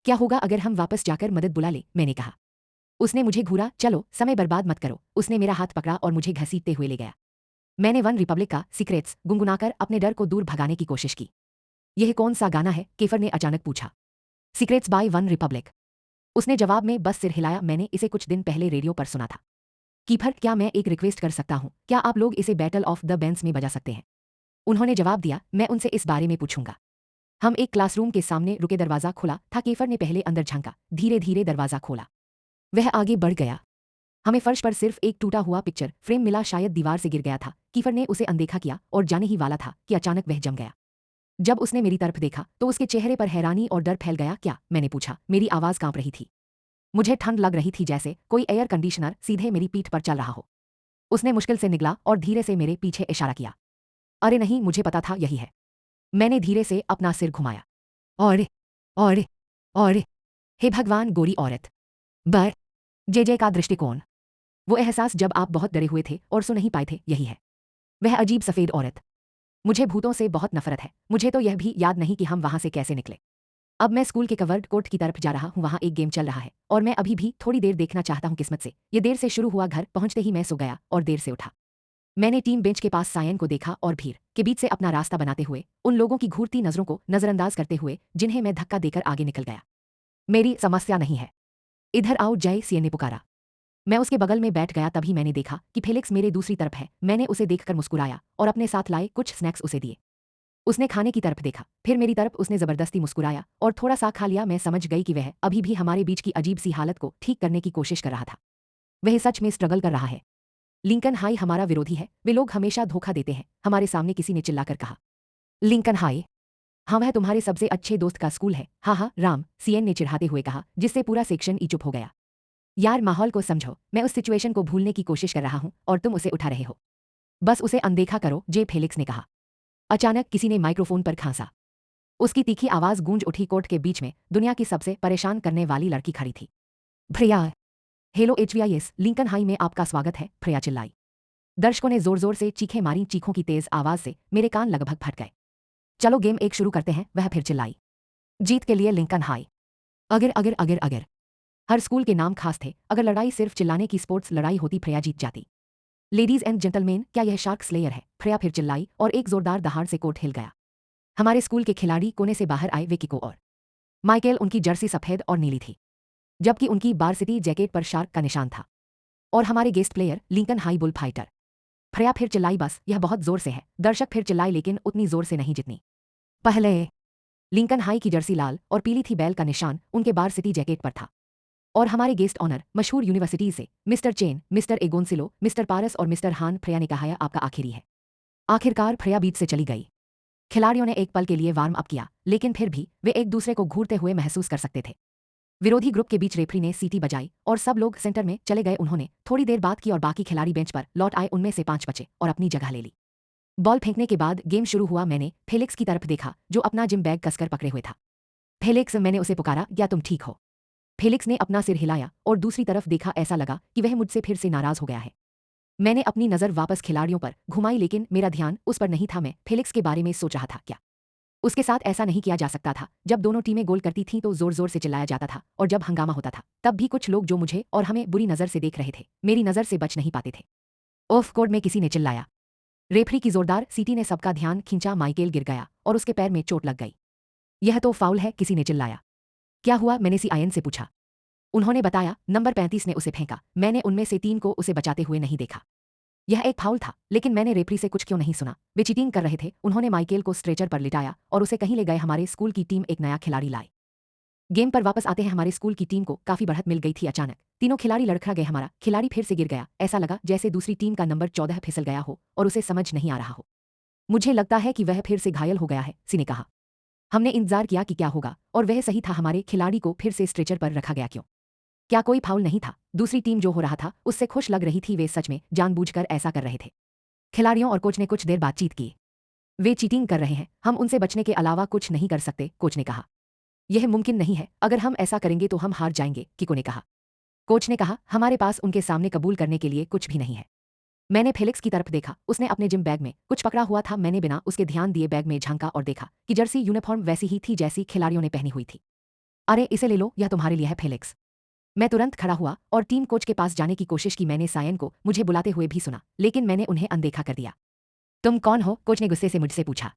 क्या होगा अगर हम वापस जाकर मदद बुला ले? मैंने कहा। उसने मुझे घूरा। चलो समय बर्बाद मत करो। उसने मेरा हाथ पकड़ा और मुझे घसीटते हुए ले गया। मैंने वन रिपब्लिक का सीक्रेट्स गुनगुनाकर अपने डर को दूर भगाने की कोशिश की। यह कौन सा गाना है? केफर ने अचानक पूछा। Secrets by one Republic. उसने जवाब में बस सिर हिलाया। मैंने इसे कुछ दिन पहले रेडियो पर सुना था। कीपर, क्या मैं एक रिक्वेस्ट कर सकता हूं? क्या आप लोग इसे बैटल ऑफ द बैंड्स में बजा सकते हैं? उन्होंने जवाब दिया, मैं उनसे इस बारे में पूछूंगा। हम एक क्लासरूम के सामने रुके। दरवाजा खुला था। केफर ने पहले अंदर झांका, धीरे धीरे दरवाजा खोला। वह आगे बढ़ गया। हमें फर्श पर सिर्फ एक टूटा हुआ पिक्चर फ्रेम मिला, शायद दीवार से गिर गया था। कीफर ने उसे अनदेखा किया और जाने ही वाला था कि अचानक वह जम गया। जब उसने मेरी तरफ देखा तो उसके चेहरे पर हैरानी और डर फैल गया। क्या? मैंने पूछा। मेरी आवाज कांप रही थी। मुझे ठंड लग रही थी, जैसे कोई एयर कंडीशनर सीधे मेरी पीठ पर चल रहा हो। उसने मुश्किल से निगला और धीरे से मेरे पीछे इशारा किया। अरे नहीं, मुझे पता था यही है। मैंने धीरे से अपना सिर घुमाया। और और और हे भगवान, गोरी औरत। बर जे का दृष्टिकोण। वो एहसास जब आप बहुत डरे हुए थे और सो नहीं पाए थे, यही है। वह अजीब सफेद औरत। मुझे भूतों से बहुत नफरत है। मुझे तो यह भी याद नहीं कि हम वहां से कैसे निकले। अब मैं स्कूल के कवर्ड कोर्ट की तरफ जा रहा हूं, वहां एक गेम चल रहा है और मैं अभी भी थोड़ी देर देखना चाहता हूं। किस्मत से ये देर से शुरू हुआ। घर पहुंचते ही मैं सो गया और देर से उठा। मैंने टीम बेंच के पास सायन को देखा और भीड़ के बीच से अपना रास्ता बनाते हुए, उन लोगों की घूरती नजरों को नजरअंदाज करते हुए जिन्हें मैं धक्का देकर आगे निकल गया। मेरी समस्या नहीं है। इधर आओ, जय, सीएन ने पुकारा। मैं उसके बगल में बैठ गया। तभी मैंने देखा कि फेलिक्स मेरे दूसरी तरफ है। मैंने उसे देखकर मुस्कुराया और अपने साथ लाए कुछ स्नैक्स उसे दिए। उसने खाने की तरफ देखा, फिर मेरी तरफ। उसने जबरदस्ती मुस्कुराया और थोड़ा सा खा लिया। मैं समझ गई कि वह अभी भी हमारे बीच की अजीब सी हालत को ठीक करने की कोशिश कर रहा था। वह सच में स्ट्रगल कर रहा है। लिंकन हाई हमारा विरोधी है। वे लोग हमेशा धोखा देते हैं। हमारे सामने किसी ने चिल्लाकर कहा। Lincoln high? हाँ, वह तुम्हारे सबसे अच्छे दोस्त का स्कूल है। हाँ हाँ राम, सीएन ने चिढ़ाते हुए कहा, जिससे पूरा सेक्शन ही चुप हो गया। यार माहौल को समझो। मैं उस सिचुएशन को भूलने की कोशिश कर रहा हूं और तुम उसे उठा रहे हो। बस उसे अनदेखा करो, जे, फेलिक्स ने कहा। अचानक किसी ने माइक्रोफोन पर खांसा। उसकी तीखी आवाज गूंज उठी। कोर्ट के बीच में दुनिया की सबसे परेशान करने वाली लड़की खड़ी थी। Freya. Hello HVIS, Lincoln high में आपका स्वागत है, फ्रेया चिल्लाई। दर्शकों ने जोर जोर से चीखें मारी। चीखों की तेज आवाज से मेरे कान लगभग फट गए। चलो गेम एक शुरू करते हैं, वह फिर चिल्लाई। जीत के लिए लिंकन हाई। अगर अगर अगर अगर हर स्कूल के नाम खास थे। अगर लड़ाई सिर्फ चिल्लाने की स्पोर्ट्स लड़ाई होती, फ्रेया जीत जाती। लेडीज एंड जेंटलमैन, क्या यह शार्क स्लेयर है? फ्रेया फिर चिल्लाई और एक जोरदार दहाड़ से कोर्ट हिल गया। हमारे स्कूल के खिलाड़ी कोने से बाहर आए। विकिको और माइकेल। उनकी जर्सी सफेद और नीली थी, जबकि उनकी बारसिटी जैकेट पर शार्क का निशान था। और हमारे guest player Lincoln high bull fighter. Freya फिर चिल्लाई। बस यह बहुत जोर से है। दर्शक फिर चिल्लाए, लेकिन उतनी जोर से नहीं जितनी पहले। लिंकन हाई की जर्सी लाल और पीली थी, बैल का निशान उनके बार सिटी जैकेट पर था। और हमारे गेस्ट ऑनर मशहूर यूनिवर्सिटी से मिस्टर चेन, मिस्टर एगोनसिलो, मिस्टर पारस और मिस्टर हान। फ्रेया ने कहा, यह आपका आखिरी है। आखिरकार फ्रेया बीच से चली गई। खिलाड़ियों ने एक पल के लिए वार्म अप किया, लेकिन फिर भी वे एक दूसरे को घूरते हुए महसूस कर सकते थे। विरोधी ग्रुप के बीच रेफरी ने सीटी बजाई और सब लोग सेंटर में चले गए। उन्होंने थोड़ी देर बात की और बाकी खिलाड़ी बेंच पर लौट आए। उनमें से 5 बचे और अपनी जगह ले ली। बॉल फेंकने के बाद गेम शुरू हुआ। मैंने फेलिक्स की तरफ देखा जो अपना जिम बैग कसकर पकड़े हुए था। फेलिक्स, मैंने उसे पुकारा, क्या तुम ठीक हो? फेलिक्स ने अपना सिर हिलाया और दूसरी तरफ देखा। ऐसा लगा कि वह मुझसे फिर से नाराज हो गया है। मैंने अपनी नज़र वापस खिलाड़ियों पर घुमाई लेकिन मेरा ध्यान उस पर नहीं था। मैं फेलिक्स के बारे में सोच रहा था। क्या उसके साथ ऐसा नहीं किया जा सकता था? जब दोनों टीमें गोल करती थीं तो जोर जोर से चिल्लाया जाता था और जब हंगामा होता था तब भी कुछ लोग जो मुझे और हमें बुरी नज़र से देख रहे थे मेरी नज़र से बच नहीं पाते थे। ऑफ कोर्ट में किसी ने चिल्लाया। रेफरी की जोरदार सीटी ने सबका ध्यान खींचा। माइकेल गिर गया और उसके पैर में चोट लग गई। यह तो फाउल है, किसी ने चिल्लाया। क्या हुआ? मैंने सीआईएन से पूछा। उन्होंने बताया, नंबर 35 ने उसे फेंका। मैंने उनमें से 3 को उसे बचाते हुए नहीं देखा। यह एक फाउल था, लेकिन मैंने रेफरी से कुछ क्यों नहीं सुना? वे चीटिंग कर रहे थे। उन्होंने माइकेल को स्ट्रेचर पर लिटाया और उसे कहीं ले गए। हमारे स्कूल की टीम एक नया खिलाड़ी लाए। गेम पर वापस आते हैं। हमारे स्कूल की टीम को काफी बढ़त मिल गई थी। अचानक तीनों खिलाड़ी लड़खड़ा गए। हमारा खिलाड़ी फिर से गिर गया। ऐसा लगा जैसे दूसरी टीम का नंबर 14 फिसल गया हो और उसे समझ नहीं आ रहा हो। मुझे लगता है कि वह फिर से घायल हो गया है, सी ने कहा। हमने इंतजार किया कि क्या होगा और वह सही था। हमारे खिलाड़ी को फिर से स्ट्रेचर पर रखा गया। क्यों? क्या कोई फाउल नहीं था? दूसरी टीम जो हो रहा था उससे खुश लग रही थी। वे सच में जानबूझकर ऐसा कर रहे थे। खिलाड़ियों और कोच ने कुछ देर बातचीत की। वे चीटिंग कर रहे हैं, हम उनसे बचने के अलावा कुछ नहीं कर सकते, कोच ने कहा। यह मुमकिन नहीं है, अगर हम ऐसा करेंगे तो हम हार जाएंगे, किको ने कहा। कोच ने कहा, हमारे पास उनके सामने कबूल करने के लिए कुछ भी नहीं है। मैंने फेलिक्स की तरफ देखा। उसने अपने जिम बैग में कुछ पकड़ा हुआ था। मैंने बिना उसके ध्यान दिए बैग में झांका और देखा कि जर्सी यूनिफॉर्म वैसी ही थी जैसी खिलाड़ियों ने पहनी हुई थी। अरे इसे ले लो, यह तुम्हारे लिए है, फेलिक्स। मैं तुरंत खड़ा हुआ और टीम कोच के पास जाने की कोशिश की। मैंने सायन को मुझे बुलाते हुए भी सुना, लेकिन मैंने उन्हें अनदेखा कर दिया। तुम कौन हो? कोच ने गुस्से से मुझसे पूछा।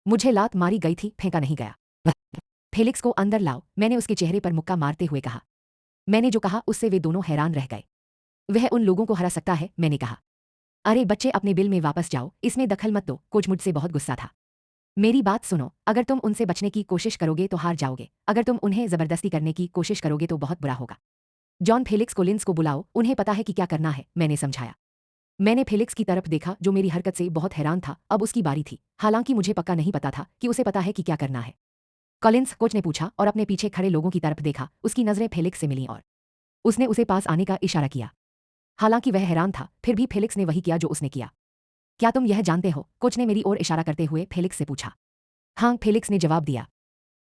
मुझे लात मारी गई थी, फेंका नहीं गया। फेलिक्स को अंदर लाओ, मैंने उसके चेहरे पर मुक्का मारते हुए कहा। मैंने जो कहा उससे वे दोनों हैरान रह गए। वह उन लोगों को हरा सकता है, मैंने कहा। अरे बच्चे, अपने बिल में वापस जाओ, इसमें दखल मत दो। कोच मुझसे बहुत गुस्सा था। मेरी बात सुनो, अगर तुम उनसे बचने की कोशिश करोगे तो हार जाओगे। अगर तुम उन्हें जबरदस्ती करने की कोशिश करोगे तो बहुत बुरा होगा। जॉन, फेलिक्स कोलिंस को बुलाओ, उन्हें पता है कि क्या करना है, मैंने समझाया। मैंने फेलिक्स की तरफ देखा जो मेरी हरकत से बहुत हैरान था। अब उसकी बारी थी, हालांकि मुझे पक्का नहीं पता था कि उसे पता है कि क्या करना है। कॉलिंस, कोच ने पूछा और अपने पीछे खड़े लोगों की तरफ देखा। उसकी नजरें फेलिक्स से मिलीं और उसने उसे पास आने का इशारा किया। हालांकि वह हैरान था, फिर भी फेलिक्स ने वही किया जो उसने किया। क्या तुम यह जानते हो? कोच ने मेरी ओर इशारा करते हुए फेलिक्स से पूछा। हाँ, फेलिक्स ने जवाब दिया।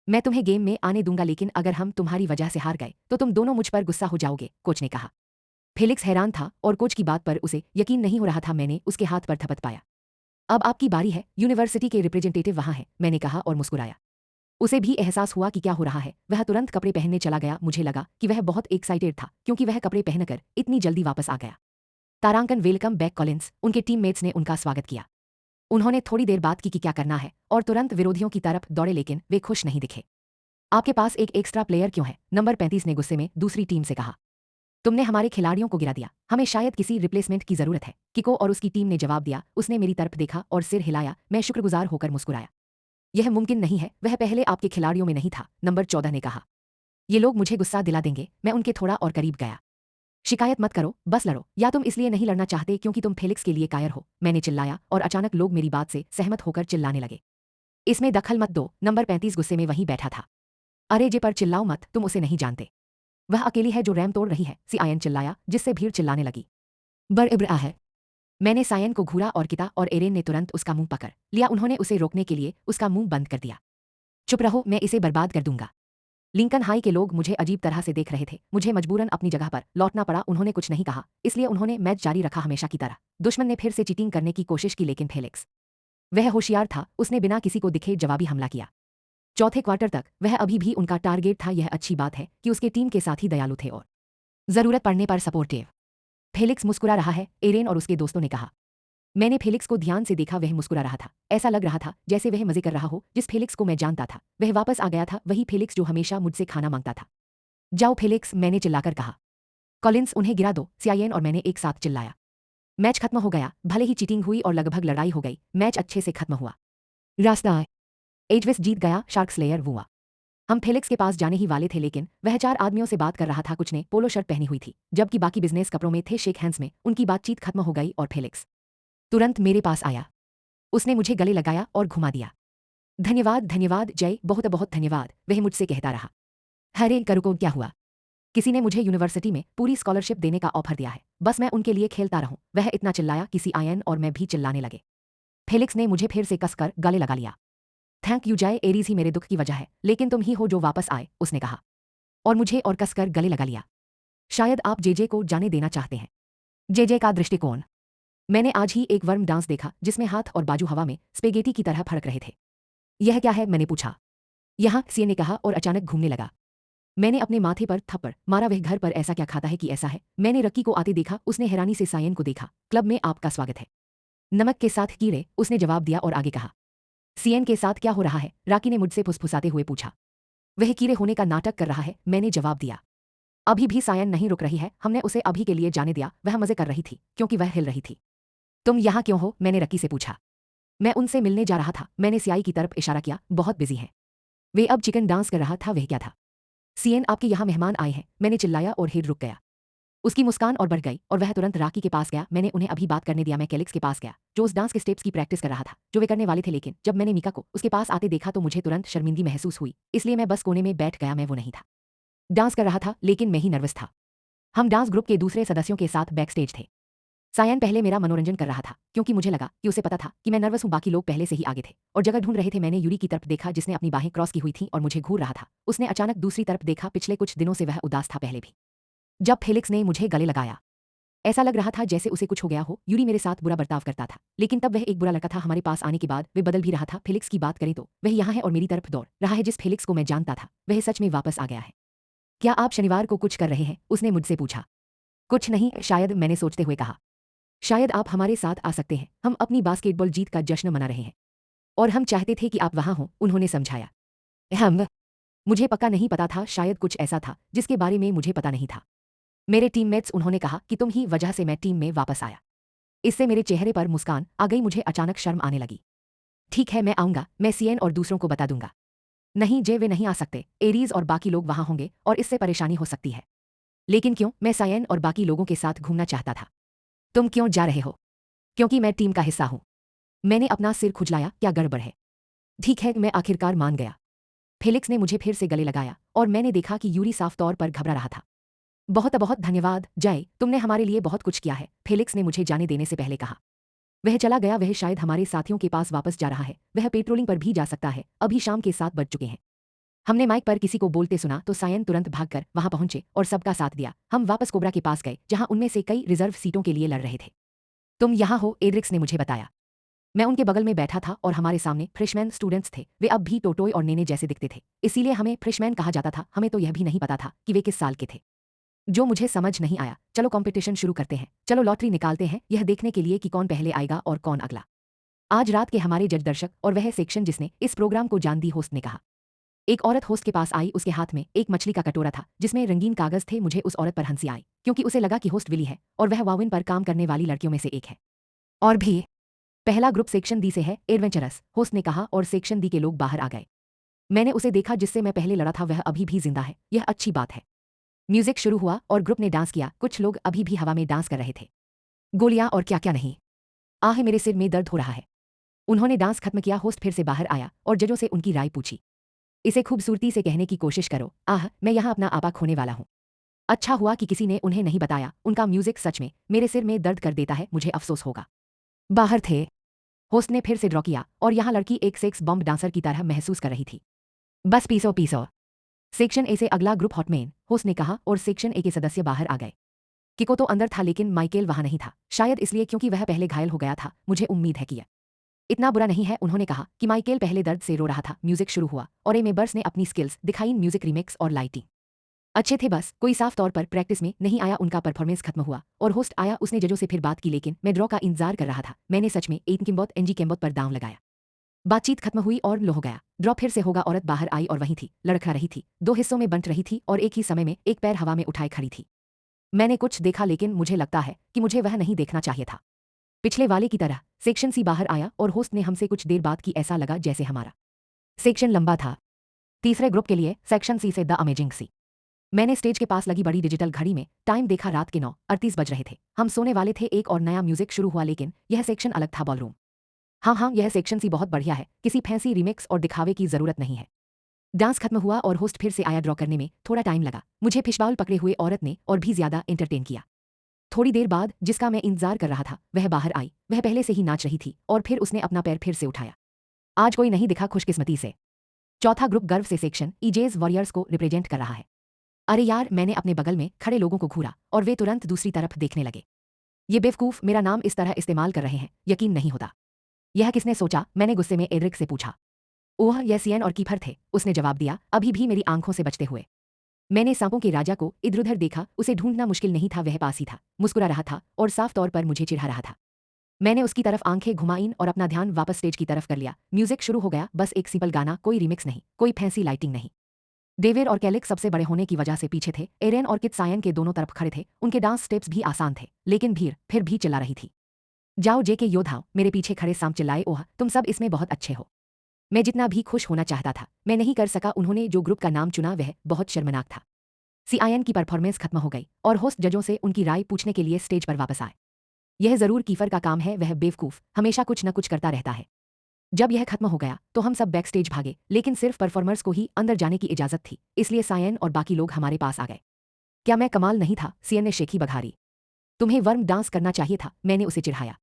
मैं तुम्हें गेम में आने दूंगा, लेकिन अगर हम तुम्हारी वजह से हार गए तो तुम दोनों मुझ पर गुस्सा हो जाओगे, कोच ने कहा। फेलिक्स हैरान था और कोच की बात पर उसे यकीन नहीं हो रहा था। मैंने उसके हाथ पर थपथ पाया। अब आपकी बारी है, यूनिवर्सिटी के रिप्रेजेंटेटिव वहां है, मैंने कहा और मुस्कुराया। उसे भी एहसास हुआ कि क्या हो रहा है। वह तुरंत कपड़े पहनने चला गया। मुझे लगा कि वह बहुत एक्साइटेड था क्योंकि वह कपड़े पहनकर इतनी जल्दी वापस आ गया। तारांकन, वेलकम बैक कॉलिंस, उनके टीममेट्स ने उनका स्वागत किया। उन्होंने थोड़ी देर बात की कि क्या करना है और तुरंत विरोधियों की तरफ दौड़े, लेकिन वे खुश नहीं दिखे। आपके पास एक एक्स्ट्रा प्लेयर क्यों है? नंबर 35 ने गुस्से में दूसरी टीम से कहा। तुमने हमारे खिलाड़ियों को गिरा दिया, हमें शायद किसी रिप्लेसमेंट की जरूरत है, किको और उसकी टीम ने जवाब दिया। उसने मेरी तरफ देखा और सिर हिलाया। मैं शुक्रगुजार होकर मुस्कुराया। यह मुमकिन नहीं है, वह पहले आपके खिलाड़ियों में नहीं था, नंबर 14 ने कहा। ये लोग मुझे गुस्सा दिला देंगे। मैं उनके थोड़ा और करीब गया। शिकायत मत करो, बस लड़ो। या तुम इसलिए नहीं लड़ना चाहते क्योंकि तुम फेलिक्स के लिए कायर हो, मैंने चिल्लाया और अचानक लोग मेरी बात से सहमत होकर चिल्लाने लगे। इसमें दखल मत दो, नंबर 35 गुस्से में वहीं बैठा था। अरे जे पर चिल्लाओ मत, तुम उसे नहीं जानते। वह अकेली है जो रैम तोड़ रही है, सीआईएन चिल्लाया, जिससे भीड़ चिल्लाने लगी। बर इब्रा है। मैंने सायन को घूरा और किता और एरेन ने तुरंत उसका मुंह पकड़ लिया। उन्होंने उसे रोकने के लिए उसका मुंह बंद कर दिया। चुप रहो, मैं इसे बर्बाद कर दूंगा। लिंकन हाई के लोग मुझे अजीब तरह से देख रहे थे। मुझे मजबूरन अपनी जगह पर लौटना पड़ा। उन्होंने कुछ नहीं कहा, इसलिए उन्होंने मैच जारी रखा हमेशा की तरह। दुश्मन ने फिर से चीटिंग करने की कोशिश की, लेकिन फेलिक्स, वह होशियार था, उसने बिना किसी को दिखे जवाबी हमला किया। चौथे क्वार्टर तक वह अभी भी उनका टारगेट था। यह अच्छी बात है कि उसके टीम के साथी दयालु थे और जरूरत पड़ने पर सपोर्टिव। फेलिक्स मुस्कुरा रहा है, एरेन और उसके दोस्तों ने कहा। मैंने फेलिक्स को ध्यान से देखा। वह मुस्कुरा रहा था। ऐसा लग रहा था जैसे वह मजे कर रहा हो। जिस फेलिक्स को मैं जानता था वह वापस आ गया था, वही फेलिक्स जो हमेशा मुझसे खाना मांगता था। जाओ फेलिक्स, मैंने चिल्लाकर कहा। कॉलिंस, उन्हें गिरा दो, सीआईएन और मैंने एक साथ चिल्लाया। मैच खत्म हो गया। भले ही चीटिंग हुई और लगभग लड़ाई हो गई, मैच अच्छे से खत्म हुआ। रास्ता एजवेस जीत गया, शार्क स्लेयर हुआ। हम फेलिक्स के पास जाने ही वाले थे, लेकिन वह 4 आदमियों से बात कर रहा था। कुछ ने पोलो शर्ट पहनी हुई थी जबकि बाकी बिजनेस कपड़ों में थे। शेक हैंड्स में उनकी बातचीत खत्म हो गई और फेलिक्स तुरंत मेरे पास आया। उसने मुझे गले लगाया और घुमा दिया। धन्यवाद धन्यवाद जय, बहुत बहुत धन्यवाद, वह मुझसे कहता रहा। हरे करुको, क्या हुआ? किसी ने मुझे यूनिवर्सिटी में पूरी स्कॉलरशिप देने का ऑफर दिया है, बस मैं उनके लिए खेलता रहूं। वह इतना चिल्लाया कि सीआईएन और मैं भी चिल्लाने लगे। फेलिक्स ने मुझे फिर से कसकर गले लगा लिया। थैंक यू जय, एरीज ही मेरे दुख की वजह है, लेकिन तुम ही हो जो वापस आए, उसने कहा और मुझे और कसकर गले लगा लिया। शायद आप जेजे को जाने देना चाहते हैं। जेजे का दृष्टिकोण। मैंने आज ही एक वर्म डांस देखा जिसमें हाथ और बाजू हवा में स्पेगेटी की तरह फड़क रहे थे। यह क्या है, मैंने पूछा। यहाँ सीए ने कहा और अचानक घूमने लगा। मैंने अपने माथे पर थप्पड़ मारा। वह घर पर ऐसा क्या खाता है कि ऐसा है। मैंने रक्की को आते देखा। उसने हैरानी से सायन को देखा। क्लब में आपका स्वागत है। नमक के साथ कीड़े, उसने जवाब दिया और आगे कहा। सीएन के साथ क्या हो रहा है, राकी ने मुझसे फुसफुसाते हुए पूछा। वह कीड़े होने का नाटक कर रहा है, मैंने जवाब दिया। अभी भी सायन नहीं रुक रही है। हमने उसे अभी के लिए जाने दिया। वह मजे कर रही थी क्योंकि वह हिल रही थी। तुम यहाँ क्यों हो, मैंने रक्की से पूछा। मैं उनसे मिलने जा रहा था, मैंने सियाई की तरफ इशारा किया। बहुत बिजी है। वे अब चिकन डांस कर रहा था। वह क्या था। सीएन आपके यहाँ मेहमान आए हैं, मैंने चिल्लाया और हेड रुक गया। उसकी मुस्कान और बढ़ गई और वह तुरंत राकी के पास गया। मैंने उन्हें अभी बात करने दिया। मैं कैलिक्स के पास गया जो उस डांस के स्टेप्स की प्रैक्टिस कर रहा था जो वे करने वाले थे, लेकिन जब मैंने मीका को उसके पास आते देखा तो मुझे तुरंत शर्मिंदगी महसूस हुई, इसलिए मैं बस कोने में बैठ गया। मैं वो नहीं था। डांस कर रहा था लेकिन मैं ही नर्वस था। हम डांस ग्रुप के दूसरे सदस्यों के साथ बैक स्टेज थे। सायन पहले मेरा मनोरंजन कर रहा था क्योंकि मुझे लगा कि उसे पता था कि मैं नर्वस हूं। बाकी लोग पहले से ही आगे थे और जगह ढूंढ रहे थे। मैंने यूरी की तरफ देखा जिसने अपनी बाहें क्रॉस की हुई थी और मुझे घूर रहा था। उसने अचानक दूसरी तरफ देखा। पिछले कुछ दिनों से वह उदास था, पहले भी जब फेलिक्स ने मुझे गले लगाया ऐसा लग रहा था जैसे उसे कुछ हो गया हो। यूरी मेरे साथ बुरा बर्ताव करता था, लेकिन तब वह एक बुरा लड़का था। हमारे पास आने के बाद वे बदल भी रहा था। फेलिक्स की बात करें तो वह यहाँ है और मेरी तरफ दौड़ रहा है। जिस फेलिक्स को मैं जानता था वह सच में वापस आ गया है। क्या आप शनिवार को कुछ कर रहे हैं, उसने मुझसे पूछा। कुछ नहीं शायद, मैंने सोचते हुए कहा। शायद आप हमारे साथ आ सकते हैं। हम अपनी बास्केटबॉल जीत का जश्न मना रहे हैं और हम चाहते थे कि आप वहां हों, उन्होंने समझाया। हम मुझे पक्का नहीं पता था, शायद कुछ ऐसा था जिसके बारे में मुझे पता नहीं था। मेरे टीममेट्स, उन्होंने कहा कि तुम ही वजह से मैं टीम में वापस आया। इससे मेरे चेहरे पर मुस्कान आ गई। मुझे अचानक शर्म आने लगी। ठीक है, मैं आऊंगा, मैं सीएन और दूसरों को बता दूंगा। नहीं जे, वे नहीं आ सकते। एरीज और बाकी लोग वहां होंगे और इससे परेशानी हो सकती है। लेकिन क्यों, मैं सायन और बाकी लोगों के साथ घूमना चाहता था। तुम क्यों जा रहे हो। क्योंकि मैं टीम का हिस्सा हूं। मैंने अपना सिर खुजलाया। क्या गड़बड़ है। ठीक है, मैं आखिरकार मान गया। फेलिक्स ने मुझे फिर से गले लगाया और मैंने देखा कि यूरी साफ तौर पर घबरा रहा था। बहुत बहुत धन्यवाद जय, तुमने हमारे लिए बहुत कुछ किया है, फेलिक्स ने मुझे जाने देने से पहले कहा। वह चला गया। वह शायद हमारे साथियों के पास वापस जा रहा है। वह पेट्रोलिंग पर भी जा सकता है। अभी शाम के 7 बज चुके हैं। हमने माइक पर किसी को बोलते सुना तो सायन तुरंत भागकर वहां पहुंचे और सबका साथ दिया। हम वापस कोबरा के पास गए जहां उनमें से कई रिजर्व सीटों के लिए लड़ रहे थे। तुम यहाँ हो, एड्रिक्स ने मुझे बताया। मैं उनके बगल में बैठा था और हमारे सामने फ्रेशमैन स्टूडेंट्स थे। वे अब भी टोटोय और नेने जैसे दिखते थे, इसीलिए हमें फ्रेशमैन कहा जाता था। हमें तो यह भी नहीं पता था कि वे किस साल के थे, जो मुझे समझ नहीं आया। चलो कंपटीशन शुरू करते हैं, चलो लॉटरी निकालते हैं, यह देखने के लिए कि कौन पहले आएगा और कौन अगला। आज रात के हमारे जज दर्शक और वह सेक्शन जिसने इस प्रोग्राम को जान दी, होस्ट ने कहा। एक औरत होस्ट के पास आई। उसके हाथ में एक मछली का कटोरा था जिसमें रंगीन कागज थे। मुझे उस औरत पर हंसी आई क्योंकि उसे लगा कि होस्ट विली है और वह वाविन पर काम करने वाली लड़कियों में से एक है। और भी पहला ग्रुप सेक्शन डी से है, एडवेंचरस, होस्ट ने कहा और सेक्शन डी के लोग बाहर आ गए। मैंने उसे देखा जिससे मैं पहले लड़ा था, वह अभी भी जिंदा है। यह अच्छी बात है। म्यूजिक शुरू हुआ और ग्रुप ने डांस किया। कुछ लोग अभी भी हवा में डांस कर रहे थे। गोलियां और क्या क्या नहीं। आह, मेरे सिर में दर्द हो रहा है। उन्होंने डांस खत्म किया। होस्ट फिर से बाहर आया और जजों से उनकी राय पूछी। इसे खूबसूरती से कहने की कोशिश करो। आह, मैं यहाँ अपना आपा खोने वाला हूँ। अच्छा हुआ कि किसी ने उन्हें नहीं बताया। उनका म्यूजिक सच में मेरे सिर में दर्द कर देता है। मुझे अफसोस होगा। बाहर थे। होस्ट ने फिर से ड्रॉ किया और यहाँ लड़की एक सेक्स बॉम्ब डांसर की तरह महसूस कर रही थी। बस पीसो पीसो। सेक्शन ए से अगला ग्रुप हॉटमेन, होस्ट ने कहा और सेक्शन ए के सदस्य बाहर आ गए। किको तो अंदर था लेकिन माइकेल वहां नहीं था, शायद इसलिए क्योंकि वह पहले घायल हो गया था। मुझे उम्मीद है कि यह इतना बुरा नहीं है, उन्होंने कहा कि माइकेल पहले दर्द से रो रहा था। म्यूजिक शुरू हुआ और ए मेंबर्स ने अपनी स्किल्स दिखाई। म्यूजिक रिमिक्स और लाइटिंग अच्छे थे, बस कोई साफ तौर पर प्रैक्टिस में नहीं आया। उनका परफॉर्मेंस खत्म हुआ और होस्ट आया। उसने जजों से फिर बात की लेकिन मैं ड्रॉ का इंतजार कर रहा था। मैंने सच में एन किम्बोत एनजी किम्बोत पर दांव लगाया। बातचीत खत्म हुई और लो हो गया। ड्रॉ फिर से होगा। औरत बाहर आई और वहीं थी, लड़खड़ा रही थी, 2 हिस्सों में बंट रही थी और एक ही समय में एक पैर हवा में उठाए खड़ी थी। मैंने कुछ देखा लेकिन मुझे लगता है कि मुझे वह नहीं देखना चाहिए था। पिछले वाले की तरह सेक्शन सी बाहर आया और होस्ट ने हमसे कुछ देर बात की। ऐसा लगा जैसे हमारा सेक्शन लंबा था। तीसरे ग्रुप के लिए सेक्शन सी से द अमेजिंग सी। मैंने स्टेज के पास लगी बड़ी डिजिटल घड़ी में टाइम देखा। रात के 9:38 बज रहे थे। हम सोने वाले थे। एक और नया म्यूजिक शुरू हुआ लेकिन यह सेक्शन अलग था, बॉलरूम। हाँ, यह सेक्शन सी बहुत बढ़िया है। किसी फैंसी रिमिक्स और दिखावे की जरूरत नहीं है। डांस खत्म हुआ और होस्ट फिर से आया। ड्रॉ करने में थोड़ा टाइम लगा। मुझे फिशबाउल पकड़े हुए औरत ने और भी ज्यादा एंटरटेन किया। थोड़ी देर बाद जिसका मैं इंतजार कर रहा था वह बाहर आई। वह पहले से ही नाच रही थी और फिर उसने अपना पैर फिर से उठाया। आज कोई नहीं दिखा खुशकिस्मती से। चौथा ग्रुप गर्व से सेक्शन ईजेज वॉरियर्स को रिप्रेजेंट कर रहा है। अरे यार, मैंने अपने बगल में खड़े लोगों को घूरा और वे तुरंत दूसरी तरफ देखने लगे। ये बेवकूफ मेरा नाम इस तरह इस्तेमाल कर रहे हैं, यकीन नहीं होता। यह किसने सोचा? मैंने गुस्से में एड्रिक से पूछा। ओह, यह सियन और कीफर थे, उसने जवाब दिया, अभी भी मेरी आंखों से बचते हुए। मैंने सांपों के राजा को इधर उधर देखा, उसे ढूंढना मुश्किल नहीं था, वह पास ही था, मुस्कुरा रहा था और साफ तौर पर मुझे चिढ़ा रहा था। मैंने उसकी तरफ आंखें घुमाईं और अपना ध्यान वापस स्टेज की तरफ कर लिया। म्यूजिक शुरू हो गया, बस एक सिंपल गाना, कोई रिमिक्स नहीं, कोई फैंसी लाइटिंग नहीं। डेविड और कैलिक सबसे बड़े होने की वजह से पीछे थे। एरेन और किट सायन के दोनों तरफ खड़े थे। उनके डांस स्टेप्स भी आसान थे, लेकिन भीड़ फिर भी चिल्ला रही थी। जाओ जे के योद्धाओ, मेरे पीछे खड़े सांप चिल्लाए, ओह तुम सब इसमें बहुत अच्छे हो। मैं जितना भी खुश होना चाहता था मैं नहीं कर सका। उन्होंने जो ग्रुप का नाम चुना वह बहुत शर्मनाक था। सीआईएन की परफॉर्मेंस खत्म हो गई और होस्ट जजों से उनकी राय पूछने के लिए स्टेज पर वापस आए। यह जरूर कीफर का काम है, वह बेवकूफ हमेशा कुछ न कुछ करता रहता है। जब यह खत्म हो गया तो हम सब बैक स्टेज भागे, लेकिन सिर्फ परफॉर्मर्स को ही अंदर जाने की इजाजत थी, इसलिए सायन और बाकी लोग हमारे पास आ गए। क्या मैं कमाल नहीं था? सीएन ने शेखी बघारी। तुम्हें वर्म डांस करना चाहिए था, मैंने उसे चिढ़ाया।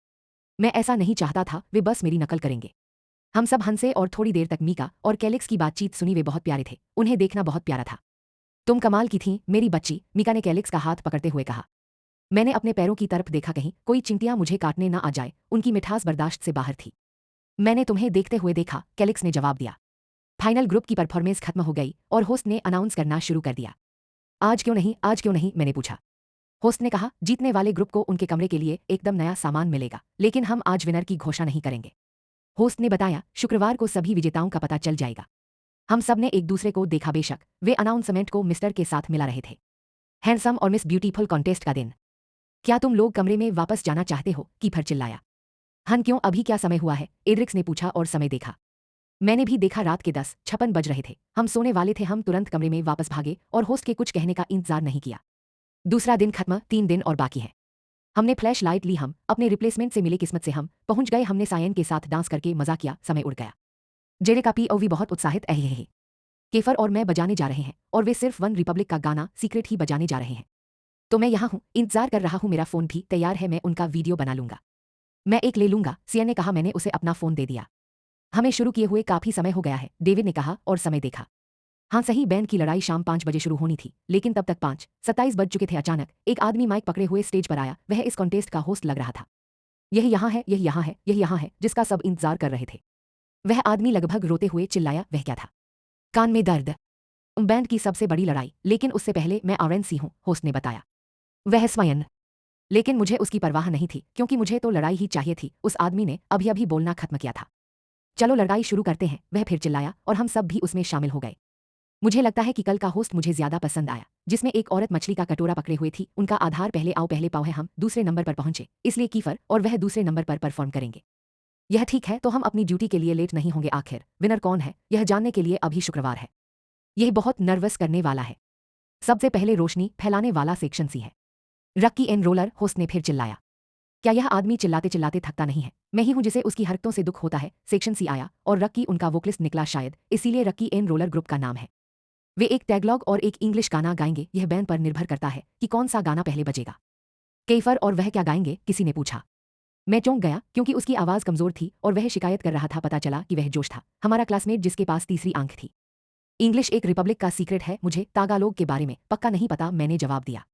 मैं ऐसा नहीं चाहता था, वे बस मेरी नकल करेंगे। हम सब हंसे और थोड़ी देर तक मीका और कैलिक्स की बातचीत सुनी। वे बहुत प्यारे थे, उन्हें देखना बहुत प्यारा था। तुम कमाल की थी मेरी बच्ची, मीका ने कैलिक्स का हाथ पकड़ते हुए कहा। मैंने अपने पैरों की तरफ देखा, कहीं कोई चिंटियां मुझे काटने ना आ जाए। उनकी मिठास बर्दाश्त से बाहर थी। मैंने तुम्हें देखते हुए देखा, कैलिक्स ने जवाब दिया। फाइनल ग्रुप की परफॉर्मेंस खत्म हो गई और होस्ट ने अनाउंस करना शुरू कर दिया। आज क्यों नहीं, आज क्यों नहीं, मैंने पूछा। होस्ट ने कहा, जीतने वाले ग्रुप को उनके कमरे के लिए एकदम नया सामान मिलेगा, लेकिन हम आज विनर की घोषणा नहीं करेंगे। होस्ट ने बताया, शुक्रवार को सभी विजेताओं का पता चल जाएगा। हम सब ने एक दूसरे को देखा, बेशक वे अनाउंसमेंट को मिस्टर के साथ मिला रहे थे। हैंडसम और मिस ब्यूटीफुल कॉन्टेस्ट का दिन। क्या तुम लोग कमरे में वापस जाना चाहते हो? कीफर चिल्लाया। हन क्यों, अभी क्या समय हुआ है? एड्रिक्स ने पूछा और समय देखा। मैंने भी देखा, रात के 10:56 बज रहे थे, हम सोने वाले थे। हम तुरंत कमरे में वापस भागे और होस्ट के कुछ कहने का इंतजार नहीं किया। दूसरा दिन खत्म, 3 दिन और बाकी है। हमने फ्लैश लाइट ली, हम अपने रिप्लेसमेंट से मिले, किस्मत से हम पहुंच गए। हमने सायन के साथ डांस करके मजा किया, समय उड़ गया। जेरे का पीओवी बहुत उत्साहित है। केफर और मैं बजाने जा रहे हैं और वे सिर्फ वन रिपब्लिक का गाना सीक्रेट ही बजाने जा रहे हैं। तो मैं यहाँ हूँ, इंतजार कर रहा हूँ। मेरा फोन भी तैयार है, मैं उनका वीडियो बना लूंगा। मैं एक ले लूंगा, सीएन ने कहा। मैंने उसे अपना फोन दे दिया। हमें शुरू किए हुए काफी समय हो गया है, डेविड ने कहा और समय देखा। हाँ सही, बैंड की लड़ाई शाम 5 बजे शुरू होनी थी, लेकिन तब तक 5:27 बज चुके थे। अचानक एक आदमी माइक पकड़े हुए स्टेज पर आया। वह इस कॉन्टेस्ट का होस्ट लग रहा था। यही यहाँ है, यही यहाँ है, यही यहाँ है, जिसका सब इंतजार कर रहे थे। वह आदमी लगभग रोते हुए चिल्लाया, वह क्या था? कान में दर्द। बैंड की सबसे बड़ी लड़ाई, लेकिन उससे पहले मैं आरएनसी हूँ, होस्ट ने बताया। वह स्वयं। लेकिन मुझे उसकी परवाह नहीं थी, क्योंकि मुझे तो लड़ाई ही चाहिए थी। उस आदमी ने अभी अभी बोलना खत्म किया था। चलो लड़ाई शुरू करते हैं, वह फिर चिल्लाया और हम सब भी उसमें शामिल हो गए। मुझे लगता है कि कल का होस्ट मुझे ज्यादा पसंद आया, जिसमें एक औरत मछली का कटोरा पकड़े हुए थी। उनका आधार पहले आओ पहले पाओ है। हम दूसरे नंबर पर पहुंचे, इसलिए कीफर और वह दूसरे नंबर पर परफॉर्म करेंगे। यह ठीक है, तो हम अपनी ड्यूटी के लिए लेट नहीं होंगे। आखिर विनर कौन है यह जानने के लिए अभी शुक्रवार है। यह बहुत नर्वस करने वाला है। सबसे पहले रोशनी फैलाने वाला सेक्शन सी है। रक्की एन रोलर, होस्ट ने फिर चिल्लाया। क्या यह आदमी चिल्लाते चिल्लाते थकता नहीं है? मैं ही हूं जिसे उसकी हरकतों से दुख होता है। सेक्शन सी आया और रक्की उनका वोकलिस्ट निकला, शायद इसीलिए रक्की एन रोलर ग्रुप का नाम है। वे एक टैगलॉग और एक इंग्लिश गाना गाएंगे। यह बैंड पर निर्भर करता है कि कौन सा गाना पहले बजेगा। केफर और वह क्या गाएंगे? किसी ने पूछा। मैं चौंक गया क्योंकि उसकी आवाज कमजोर थी और वह शिकायत कर रहा था। पता चला कि वह जोश था, हमारा क्लासमेट जिसके पास तीसरी आंख थी। इंग्लिश एक रिपब्लिक का सीक्रेट है, मुझे तागालोग के बारे में पक्का नहीं पता, मैंने जवाब दिया।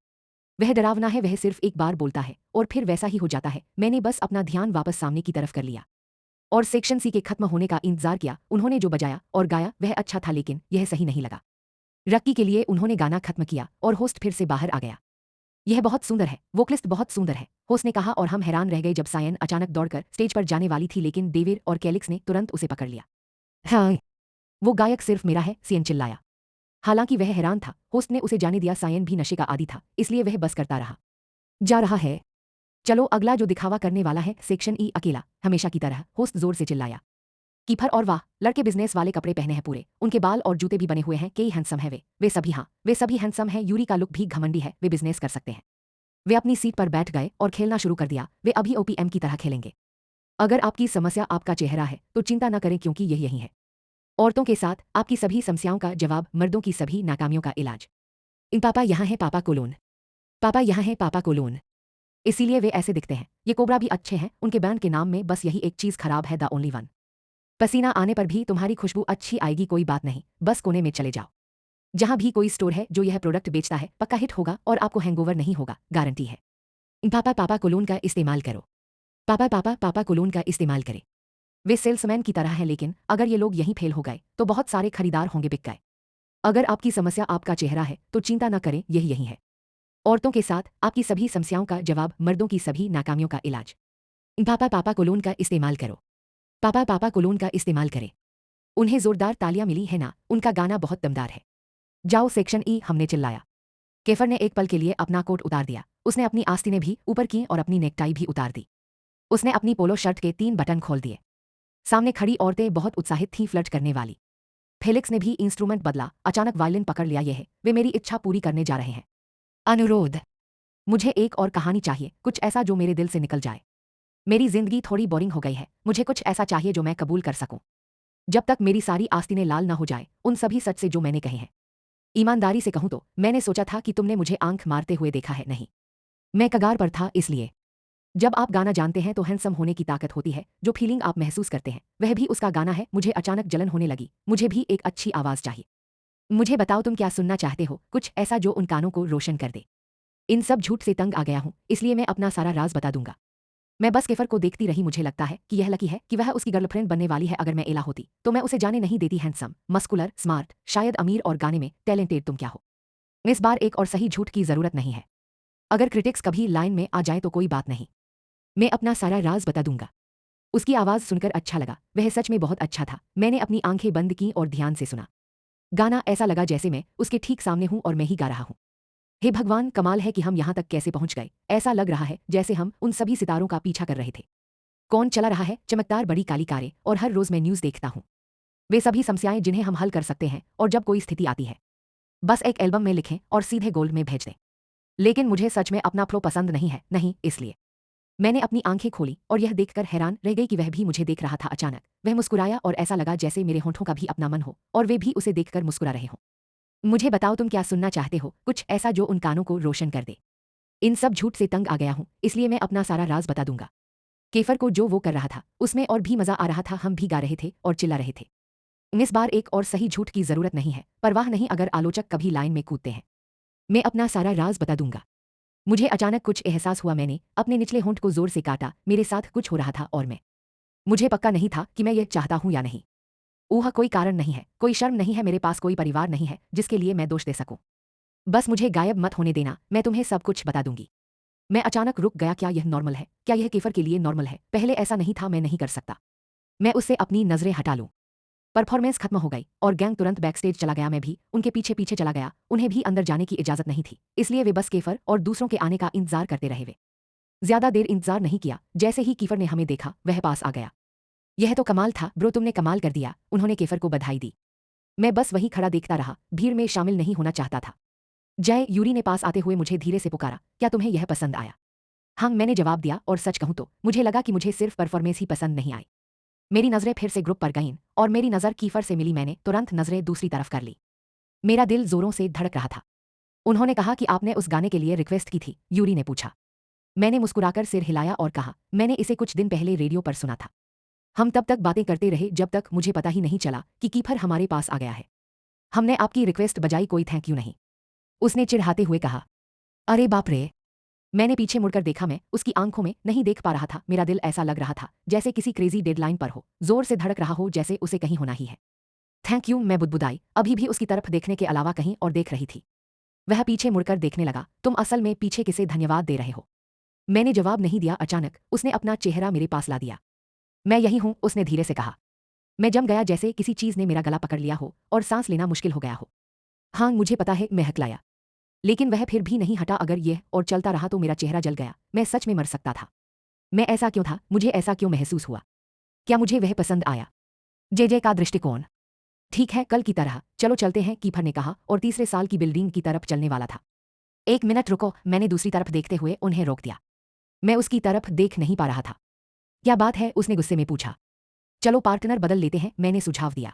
वह डरावना है, वह सिर्फ एक बार बोलता है और फिर वैसा ही हो जाता है। मैंने बस अपना ध्यान वापस सामने की तरफ कर लिया और सेक्शन सी के खत्म होने का इंतजार किया। उन्होंने जो बजाया और गाया वह अच्छा था, लेकिन यह सही नहीं लगा। रक्की के लिए उन्होंने गाना खत्म किया और होस्ट फिर से बाहर आ गया। यह बहुत सुंदर है, वोकलिस्ट बहुत सुंदर है, होस्ट ने कहा और हम हैरान रह गए जब सायन अचानक दौड़कर स्टेज पर जाने वाली थी, लेकिन डेविड और कैलिक्स ने तुरंत उसे पकड़ लिया। हाँ, वो गायक सिर्फ मेरा है, सीएन चिल्लाया। हालांकि वह हैरान था, होस्ट ने उसे जाने दिया। सायन भी नशे का आदी था, इसलिए वह बस करता रहा। जा रहा है, चलो अगला जो दिखावा करने वाला है। सेक्शन ई अकेला, हमेशा की तरह, होस्ट जोर से चिल्लाया। कीफर और वाह, लड़के बिजनेस वाले कपड़े पहने हैं पूरे, उनके बाल और जूते भी बने हुए हैं। कई हैंडसम है वे सभी। हाँ, वे सभी हैंडसम हैं। यूरी का लुक भी घमंडी है, वे बिजनेस कर सकते हैं। वे अपनी सीट पर बैठ गए और खेलना शुरू कर दिया। वे अभी ओपीएम की तरह खेलेंगे। अगर आपकी समस्या आपका चेहरा है तो चिंता न करें, क्योंकि यही है। औरतों के साथ आपकी सभी समस्याओं का जवाब, मर्दों की सभी नाकामियों का इलाज। इन पापा यहाँ है पापा कोलोन, पापा यहाँ है पापा कोलोन। इसीलिए वे ऐसे दिखते हैं। ये कोबरा भी अच्छे हैं, उनके बैंड के नाम में बस यही एक चीज़ खराब है, द ओनली वन। पसीना आने पर भी तुम्हारी खुशबू अच्छी आएगी, कोई बात नहीं, बस कोने में चले जाओ। जहां भी कोई स्टोर है जो यह प्रोडक्ट बेचता है पक्का हिट होगा और आपको हैंगओवर नहीं होगा, गारंटी है। पापा पापा कोलोन का इस्तेमाल करो। पापा पापा पापा कोलोन का इस्तेमाल करें। वे सेल्समैन की तरह हैं, लेकिन अगर ये लोग यहीं फेल हो गए तो बहुत सारे खरीदार होंगे, बिक गए। अगर आपकी समस्या आपका चेहरा है तो चिंता न करें, यही है। औरतों के साथ आपकी सभी समस्याओं का जवाब, मर्दों की सभी नाकामियों का इलाज। पापा पापा कोलोन का इस्तेमाल करो। पापा पापा कोलोन का इस्तेमाल करें। उन्हें जोरदार तालियां मिली है ना, उनका गाना बहुत दमदार है। जाओ सेक्शन ई, हमने चिल्लाया। केफर ने एक पल के लिए अपना कोट उतार दिया। उसने अपनी आस्तीनें भी ऊपर की और अपनी नेकटाई भी उतार दी। उसने अपनी पोलो शर्ट के 3 बटन खोल दिए। सामने खड़ी औरतें बहुत उत्साहित थीं, फ्लर्ट करने वाली। फेलिक्स ने भी इंस्ट्रूमेंट बदला, अचानक वायलिन पकड़ लिया। यह वे मेरी इच्छा पूरी करने जा रहे हैं। अनुरोध, मुझे एक और कहानी चाहिए, कुछ ऐसा जो मेरे दिल से निकल जाए। मेरी जिंदगी थोड़ी बोरिंग हो गई है, मुझे कुछ ऐसा चाहिए जो मैं कबूल कर सकूं। जब तक मेरी सारी आस्तीनें लाल न हो जाए, उन सभी सच से जो मैंने कहे हैं। ईमानदारी से कहूं तो मैंने सोचा था कि तुमने मुझे आंख मारते हुए देखा है, नहीं। मैं कगार पर था, इसलिए। जब आप गाना जानते हैं तो हैंडसम होने की ताकत होती है, जो फीलिंग आप महसूस करते हैं वह भी उसका गाना है। मुझे अचानक जलन होने लगी, मुझे भी एक अच्छी आवाज़ चाहिए। मुझे बताओ तुम क्या सुनना चाहते हो, कुछ ऐसा जो उन कानों को रोशन कर दे। इन सब झूठ से तंग आ गया हूं, इसलिए मैं अपना सारा राज बता दूंगा। मैं बस केफर को देखती रही, मुझे लगता है कि यह लकी है कि वह उसकी गर्लफ्रेंड बनने वाली है। अगर मैं एला होती तो मैं उसे जाने नहीं देती। हैंडसम, मस्कुलर, स्मार्ट, शायद अमीर और गाने में टैलेंटेड। तुम क्या हो? इस बार एक और सही झूठ की जरूरत नहीं है। अगर क्रिटिक्स कभी लाइन में आ जाए तो कोई बात नहीं, मैं अपना सारा राज बता दूंगा। उसकी आवाज़ सुनकर अच्छा लगा, वह सच में बहुत अच्छा था। मैंने अपनी आंखें बंद की और ध्यान से सुना। गाना ऐसा लगा जैसे मैं उसके ठीक सामने हूं और मैं ही गा रहा हूं। हे भगवान, कमाल है कि हम यहां तक कैसे पहुंच गए। ऐसा लग रहा है जैसे हम उन सभी सितारों का पीछा कर रहे थे। कौन चला रहा है? चमकदार बड़ी काली कारें, और हर रोज मैं न्यूज़ देखता हूं। वे सभी समस्याएं जिन्हें हम हल कर सकते हैं, और जब कोई स्थिति आती है बस एक एल्बम में लिखें और सीधे गोल्ड में भेज दें। लेकिन मुझे सच में अपना फ्लो पसंद नहीं है, नहीं, इसलिए मैंने अपनी आंखें खोली और यह देखकर हैरान रह गई कि वह भी मुझे देख रहा था। अचानक वह मुस्कुराया और ऐसा लगा जैसे मेरे होंठों का भी अपना मन हो और वे भी उसे देखकर मुस्कुरा रहे हों। मुझे बताओ तुम क्या सुनना चाहते हो, कुछ ऐसा जो उन कानों को रोशन कर दे। इन सब झूठ से तंग आ गया हूं, इसलिए मैं अपना सारा राज बता दूंगा। केफर को जो वो कर रहा था उसमें और भी मजा आ रहा था। हम भी गा रहे थे और चिल्ला रहे थे। इस बार एक और सही झूठ की जरूरत नहीं है, परवाह नहीं अगर आलोचक कभी लाइन में कूदते हैं। मैं अपना सारा राज बता दूंगा। मुझे अचानक कुछ एहसास हुआ। मैंने अपने निचले होंठ को जोर से काटा। मेरे साथ कुछ हो रहा था और मुझे पक्का नहीं था कि मैं ये चाहता हूं या नहीं। ऊह, कोई कारण नहीं है, कोई शर्म नहीं है, मेरे पास कोई परिवार नहीं है जिसके लिए मैं दोष दे सकूं। बस मुझे गायब मत होने देना, मैं तुम्हें सब कुछ बता दूंगी। मैं अचानक रुक गया। क्या यह नॉर्मल है? क्या यह केफर के लिए नॉर्मल है? पहले ऐसा नहीं था, मैं नहीं कर सकता। मैं उससे अपनी नजरें हटा लूं। परफॉर्मेंस खत्म हो गई और गैंग तुरंत बैकस्टेज चला गया। मैं भी उनके पीछे पीछे चला गया। उन्हें भी अंदर जाने की इजाजत नहीं थी, इसलिए वे बस केफर और दूसरों के आने का इंतजार करते रहे। वे ज्यादा देर इंतजार नहीं किया। जैसे ही कीफर ने हमें देखा वह पास आ गया। यह तो कमाल था ब्रो, तुमने कमाल कर दिया। उन्होंने केफर को बधाई दी। मैं बस वहीं खड़ा देखता रहा, भीड़ में शामिल नहीं होना चाहता था। जय, यूरी ने पास आते हुए मुझे धीरे से पुकारा, क्या तुम्हें यह पसंद आया? हाँ, मैंने जवाब दिया, और सच कहूं तो मुझे लगा कि मुझे सिर्फ परफॉर्मेंस ही पसंद नहीं आई। मेरी नजरें फिर से ग्रुप पर गईं और मेरी नज़र कीफर से मिली। मैंने तुरंत नजरें दूसरी तरफ कर ली। मेरा दिल जोरों से धड़क रहा था। उन्होंने कहा कि आपने उस गाने के लिए रिक्वेस्ट की थी? यूरी ने पूछा। मैंने मुस्कुराकर सिर हिलाया और कहा, मैंने इसे कुछ दिन पहले रेडियो पर सुना था। हम तब तक बातें करते रहे जब तक मुझे पता ही नहीं चला कि कीफर हमारे पास आ गया है। हमने आपकी रिक्वेस्ट बजाई, कोई थैंक यू नहीं, उसने चिढ़ाते हुए कहा। अरे बाप रे! मैंने पीछे मुड़कर देखा। मैं उसकी आंखों में नहीं देख पा रहा था। मेरा दिल ऐसा लग रहा था जैसे किसी क्रेजी डेडलाइन पर हो, जोर से धड़क रहा हो, जैसे उसे कहीं होना ही है। थैंक यू, मैं बुदबुदाई, अभी भी उसकी तरफ देखने के अलावा कहीं और देख रही थी। वह पीछे मुड़कर देखने लगा। तुम असल में पीछे किसे धन्यवाद दे रहे हो? मैंने जवाब नहीं दिया। अचानक उसने अपना चेहरा मेरे पास ला दिया। मैं यही हूं, उसने धीरे से कहा। मैं जम गया, जैसे किसी चीज ने मेरा गला पकड़ लिया हो और सांस लेना मुश्किल हो गया हो। हाँ, मुझे पता है, मैं हकलाया, लेकिन वह फिर भी नहीं हटा। अगर यह और चलता रहा तो मेरा चेहरा जल गया। मैं सच में मर सकता था। मैं ऐसा क्यों था? मुझे ऐसा क्यों महसूस हुआ? क्या मुझे वह पसंद आया? जे का दृष्टिकोण। ठीक है, कल की तरह चलो चलते हैं, कीफर ने कहा और तीसरे साल की बिल्डिंग की तरफ चलने वाला था। एक मिनट रुको, मैंने दूसरी तरफ देखते हुए उन्हें रोक दिया। मैं उसकी तरफ देख नहीं पा रहा था। क्या बात है? उसने गुस्से में पूछा। चलो पार्टनर बदल लेते हैं, मैंने सुझाव दिया।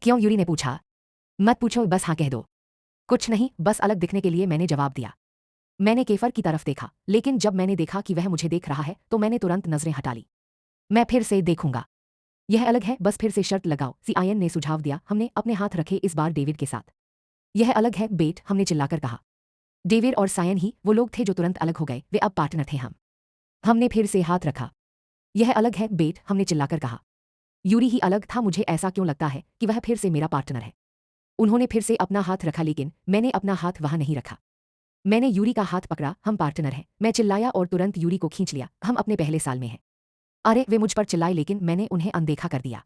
क्यों? यूरी ने पूछा। मत पूछो, बस हाँ कह दो। कुछ नहीं, बस अलग दिखने के लिए, मैंने जवाब दिया। मैंने केफर की तरफ देखा, लेकिन जब मैंने देखा कि वह मुझे देख रहा है तो मैंने तुरंत नजरें हटा ली। मैं फिर से देखूंगा। यह अलग है, बस फिर से शर्त लगाओ, सियान ने सुझाव दिया। हमने अपने हाथ रखे, इस बार डेविड के साथ। यह अलग है बेट, हमने चिल्लाकर कहा। डेविड और सायन ही वो लोग थे जो तुरंत अलग हो गए, वे अब पार्टनर थे। हमने फिर से हाथ रखा। यह अलग है बेट, हमने चिल्लाकर कहा। यूरी ही अलग था, मुझे ऐसा क्यों लगता है कि वह फिर से मेरा पार्टनर है। उन्होंने फिर से अपना हाथ रखा, लेकिन मैंने अपना हाथ वहां नहीं रखा। मैंने यूरी का हाथ पकड़ा। हम पार्टनर हैं, मैं चिल्लाया और तुरंत यूरी को खींच लिया। हम अपने पहले साल में हैं। अरे, वे मुझ पर चिल्लाए, लेकिन मैंने उन्हें अनदेखा कर दिया।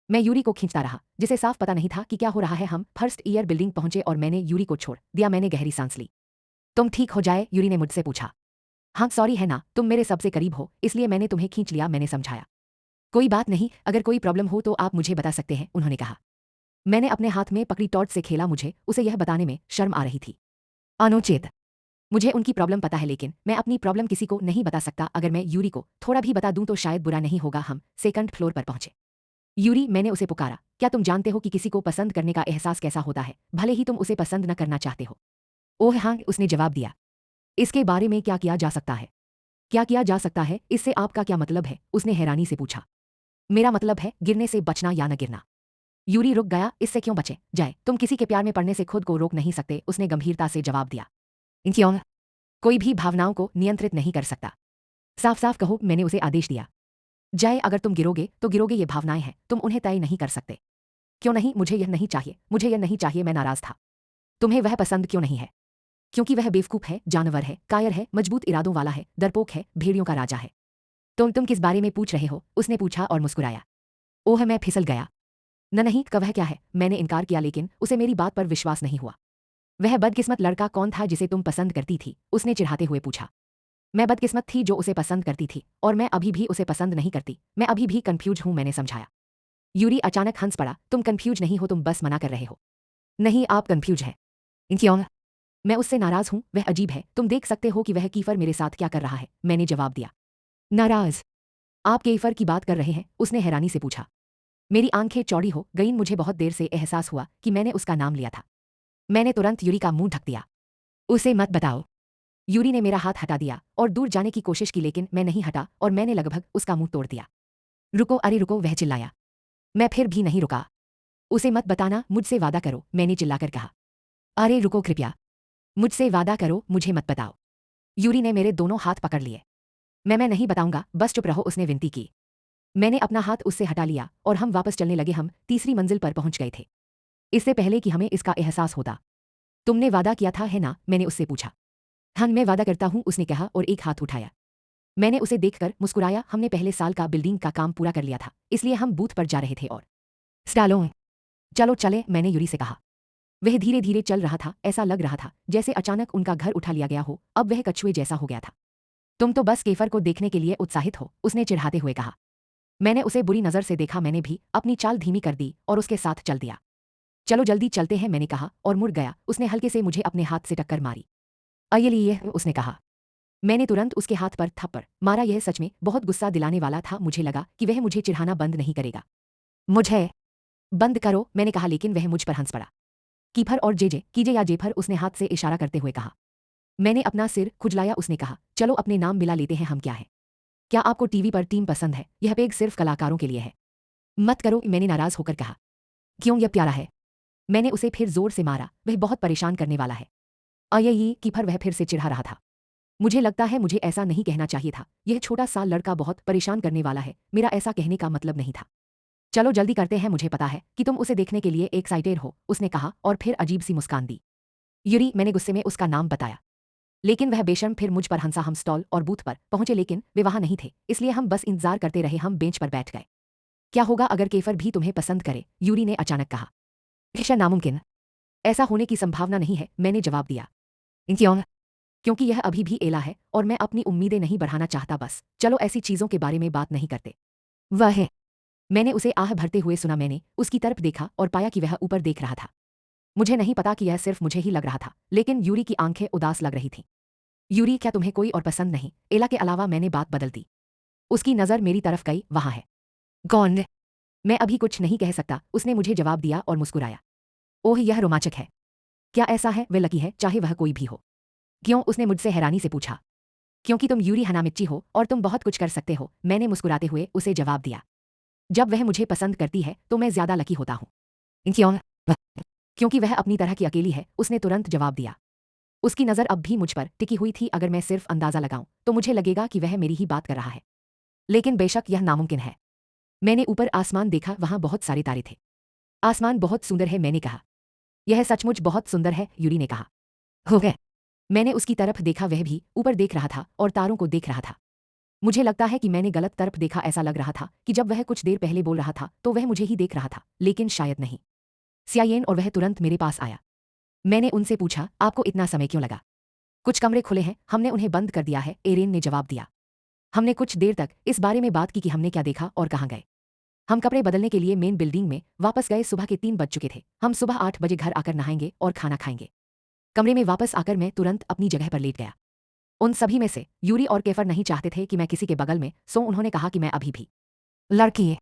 मैं यूरी को खींचता रहा, जिसे साफ पता नहीं था कि क्या हो रहा है। हम फर्स्ट ईयर बिल्डिंग पहुंचे और मैंने यूरी को छोड़ दिया। मैंने गहरी सांस ली। तुम ठीक हो जाए, यूरी ने मुझसे पूछा। हाँ सॉरी है ना, तुम मेरे सबसे करीब हो, इसलिए मैंने तुम्हें खींच लिया, मैंने समझाया। कोई बात नहीं, अगर कोई प्रॉब्लम हो तो आप मुझे बता सकते हैं, उन्होंने कहा। मैंने अपने हाथ में पकड़ी टॉर्च से खेला, मुझे उसे यह बताने में शर्म आ रही थी। अनुचित। मुझे उनकी प्रॉब्लम पता है, लेकिन मैं अपनी प्रॉब्लम किसी को नहीं बता सकता। अगर मैं यूरी को थोड़ा भी बता दूं तो शायद बुरा नहीं होगा। हम सेकंड फ्लोर पर पहुंचे। यूरी, मैंने उसे पुकारा। क्या तुम जानते हो कि किसी को पसंद करने का एहसास कैसा होता है, भले ही तुम उसे पसंद न करना चाहते हो? ओह हाँ, उसने जवाब दिया। इसके बारे में क्या किया जा सकता है? क्या किया जा सकता है, इससे आपका क्या मतलब है? उसने हैरानी से पूछा। मेरा मतलब है गिरने से बचना या न गिरना। यूरी रुक गया। इससे क्यों बचे जाए? तुम किसी के प्यार में पड़ने से खुद को रोक नहीं सकते, उसने गंभीरता से जवाब दिया। क्यों? कोई भी भावनाओं को नियंत्रित नहीं कर सकता। साफ साफ कहो, मैंने उसे आदेश दिया। जय, अगर तुम गिरोगे तो गिरोगे, ये भावनाएं हैं, तुम उन्हें तय नहीं कर सकते। क्यों नहीं? मुझे यह नहीं चाहिए, मुझे यह नहीं चाहिए। मैं नाराज था। तुम्हें वह पसंद क्यों नहीं है? क्योंकि वह बेवकूफ है, जानवर है, कायर है, मजबूत इरादों वाला है, डरपोक है, भेड़ियों का राजा है। तुम किस बारे में पूछ रहे हो? उसने पूछा और मुस्कुराया। ओह, मैं फिसल गया। नहीं, वह क्या है? मैंने इनकार किया, लेकिन उसे मेरी बात पर विश्वास नहीं हुआ। वह बदकिस्मत लड़का कौन था जिसे तुम पसंद करती थी? उसने चिढ़ाते हुए पूछा। मैं बदकिस्मत थी जो उसे पसंद करती थी, और मैं अभी भी उसे पसंद नहीं करती। मैं अभी भी कंफ्यूज हूं, मैंने समझाया। यूरी अचानक हंस पड़ा। तुम कंफ्यूज नहीं हो, तुम बस मना कर रहे हो। नहीं, आप कंफ्यूज हैं। क्यों? मैं उससे नाराज हूं, वह अजीब है। तुम देख सकते हो कि वह कीफर मेरे साथ क्या कर रहा है, मैंने जवाब दिया। नाराज? आप कीफर की बात कर रहे हैं? उसने हैरानी से पूछा। मेरी आंखें चौड़ी हो गईं, मुझे बहुत देर से एहसास हुआ कि मैंने उसका नाम लिया था। मैंने तुरंत यूरी का मुंह ढक दिया। उसे मत बताओ। यूरी ने मेरा हाथ हटा दिया और दूर जाने की कोशिश की, लेकिन मैं नहीं हटा और मैंने लगभग उसका मुंह तोड़ दिया। रुको, अरे रुको, वह चिल्लाया। मैं फिर भी नहीं रुका। उसे मत बताना, मुझसे वादा करो, मैंने चिल्लाकर कहा। अरे रुको कृपया, मुझसे वादा करो, मुझे मत बताओ। यूरी ने मेरे दोनों हाथ पकड़ लिए। मैं नहीं बताऊंगा, बस चुप रहो, उसने विनती की। मैंने अपना हाथ उससे हटा लिया और हम वापस चलने लगे। हम तीसरी मंजिल पर पहुंच गए थे, इससे पहले कि हमें इसका एहसास होता। तुमने वादा किया था है ना, मैंने उससे पूछा। हाँ, मैं वादा करता हूं, उसने कहा और एक हाथ उठाया। मैंने उसे देखकर मुस्कुराया। हमने पहले साल का बिल्डिंग का काम पूरा कर लिया था, इसलिए हम बूथ पर जा रहे थे और स्टालों। चलो चले, मैंने यूरी से कहा। वह धीरे धीरे चल रहा था, ऐसा लग रहा था जैसे अचानक उनका घर उठा लिया गया हो। अब वह कछुए जैसा हो गया था। तुम तो बस केफर को देखने के लिए उत्साहित हो, उसने चिढ़ाते हुए कहा। मैंने उसे बुरी नज़र से देखा। मैंने भी अपनी चाल धीमी कर दी और उसके साथ चल दिया। चलो जल्दी चलते हैं, मैंने कहा और मुड़ गया। उसने हल्के से मुझे अपने हाथ से टक्कर मारी। अयलिए, उसने कहा। मैंने तुरंत उसके हाथ पर थप्पड़ मारा। यह सच में बहुत गुस्सा दिलाने वाला था। मुझे लगा कि वह मुझे चिढ़ाना बंद नहीं करेगा। मुझे बंद करो, मैंने कहा, लेकिन वह मुझ पर हंस पड़ा। कीफर और जेजे, कीजे या जेफर, उसने हाथ से इशारा करते हुए कहा। मैंने अपना सिर खुजलाया। उसने कहा, चलो अपने नाम मिला लेते हैं। हम क्या है? क्या आपको टीवी पर टीम पसंद है? यह पेग सिर्फ कलाकारों के लिए है। मत करो, मैंने नाराज होकर कहा। क्यों? यह प्यारा है। मैंने उसे फिर जोर से मारा। वह बहुत परेशान करने वाला है। अये कीफर, वह फिर से चिढ़ा रहा था। मुझे लगता है मुझे ऐसा नहीं कहना चाहिए था। यह छोटा सा लड़का बहुत परेशान करने वाला है। मेरा ऐसा कहने का मतलब नहीं था। चलो जल्दी करते हैं, मुझे पता है कि तुम उसे देखने के लिए एक्साइटेड हो, उसने कहा और फिर अजीब सी मुस्कान दी। यूरी, मैंने गुस्से में उसका नाम बताया, लेकिन वह बेशर्म फिर मुझ पर हंसा। हम स्टॉल और बूथ पर पहुंचे, लेकिन वे वहां नहीं थे, इसलिए हम बस इंतजार करते रहे। हम बेंच पर बैठ गए। क्या होगा अगर केफर भी तुम्हें पसंद करे? यूरी ने अचानक कहा। ऐसा नामुमकिन। ऐसा होने की संभावना नहीं है, मैंने जवाब दिया। क्यों? क्योंकि यह अभी भी एला है और मैं अपनी उम्मीदें नहीं बढ़ाना चाहता। बस चलो ऐसी चीजों के बारे में बात नहीं करते। वह है। मैंने उसे आह भरते हुए सुना। मैंने उसकी तरफ देखा और पाया कि वह ऊपर देख रहा था। मुझे नहीं पता कि यह सिर्फ मुझे ही लग रहा था, लेकिन यूरी की आंखें उदास लग रही थीं। यूरी, क्या तुम्हें कोई और पसंद नहीं? एला के अलावा, मैंने बात बदल दी। उसकी नज़र मेरी तरफ गई। वहां है। कौन? मैं अभी कुछ नहीं कह सकता, उसने मुझे जवाब दिया और मुस्कुराया। ओह, यह रोमांचक है। क्या ऐसा है? वह लकी है, चाहे वह कोई भी हो। क्यों? उसने मुझसे हैरानी से पूछा। क्योंकि तुम यूरी हनामिच्ची हो और तुम बहुत कुछ कर सकते हो, मैंने मुस्कुराते हुए उसे जवाब दिया। जब वह मुझे पसंद करती है तो मैं ज्यादा लकी होता हूँ। क्यों? क्योंकि वह अपनी तरह की अकेली है, उसने तुरंत जवाब दिया। उसकी नज़र अब भी मुझ पर टिकी हुई थी। अगर मैं सिर्फ अंदाजा लगाऊं तो मुझे लगेगा कि वह मेरी ही बात कर रहा है, लेकिन बेशक यह नामुमकिन है। मैंने ऊपर आसमान देखा, वहां बहुत सारे तारे थे। आसमान बहुत सुंदर है, मैंने कहा। यह सचमुच बहुत सुंदर है, यूरी ने कहा। हो गए। मैंने उसकी तरफ देखा, वह भी ऊपर देख रहा था और तारों को देख रहा था। मुझे लगता है कि मैंने गलत तरफ देखा। ऐसा लग रहा था कि जब वह कुछ देर पहले बोल रहा था तो वह मुझे ही देख रहा था, लेकिन शायद नहीं। सियायेन और वह तुरंत मेरे पास आया। मैंने उनसे पूछा, आपको इतना समय क्यों लगा? कुछ कमरे खुले हैं, हमने उन्हें बंद कर दिया है, एरेन ने जवाब दिया। हमने कुछ देर तक इस बारे में बात की कि हमने क्या देखा और कहाँ गए। हम कपड़े बदलने के लिए मेन बिल्डिंग में वापस गए। सुबह के 3 बज चुके थे। हम सुबह 8 बजे घर आकर नहाएंगे और खाना खाएंगे। कमरे में वापस आकर मैं तुरंत अपनी जगह पर लेट गया। उन सभी में से यूरी और केफर नहीं चाहते थे कि मैं किसी के बगल में सो। उन्होंने कहा कि मैं अभी भी लड़की है,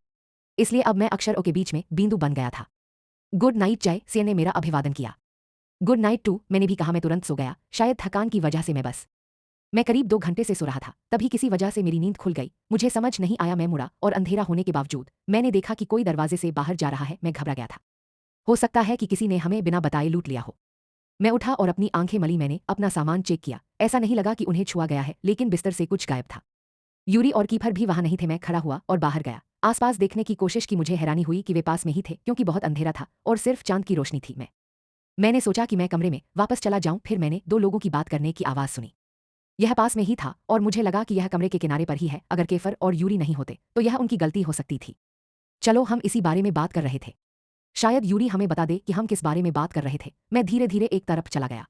इसलिए अब मैं अक्षरों के बीच में बिंदु बन गया था। गुड नाइट जय, सिया ने मेरा अभिवादन किया। गुड नाइट टू, मैंने भी कहा। मैं तुरंत सो गया, शायद थकान की वजह से। मैं करीब 2 घंटे से सो रहा था, तभी किसी वजह से मेरी नींद खुल गई। मुझे समझ नहीं आया, मैं मुड़ा और अंधेरा होने के बावजूद मैंने देखा कि कोई दरवाजे से बाहर जा रहा है। मैं घबरा गया था। हो सकता है कि किसी ने हमें बिना बताए लूट लिया हो। मैं उठा और अपनी आंखें मली। मैंने अपना सामान चेक किया। ऐसा नहीं लगा कि उन्हें छुआ गया है, लेकिन बिस्तर से कुछ गायब था। यूरी और कीफर भी वहां नहीं थे। मैं खड़ा हुआ और बाहर गया। आसपास देखने की कोशिश की। मुझे हैरानी हुई कि वे पास में ही थे, क्योंकि बहुत अंधेरा था और सिर्फ चांद की रोशनी थी। मैंने सोचा कि मैं कमरे में वापस चला जाऊं। फिर मैंने 2 लोगों की बात करने की आवाज़ सुनी। यह पास में ही था और मुझे लगा कि यह कमरे के किनारे पर ही है। अगर केफर और यूरी नहीं होते तो यह उनकी गलती हो सकती थी। चलो, हम इसी बारे में बात कर रहे थे। शायद यूरी हमें बता दे कि हम किस बारे में बात कर रहे थे। मैं धीरे धीरे एक तरफ चला गया।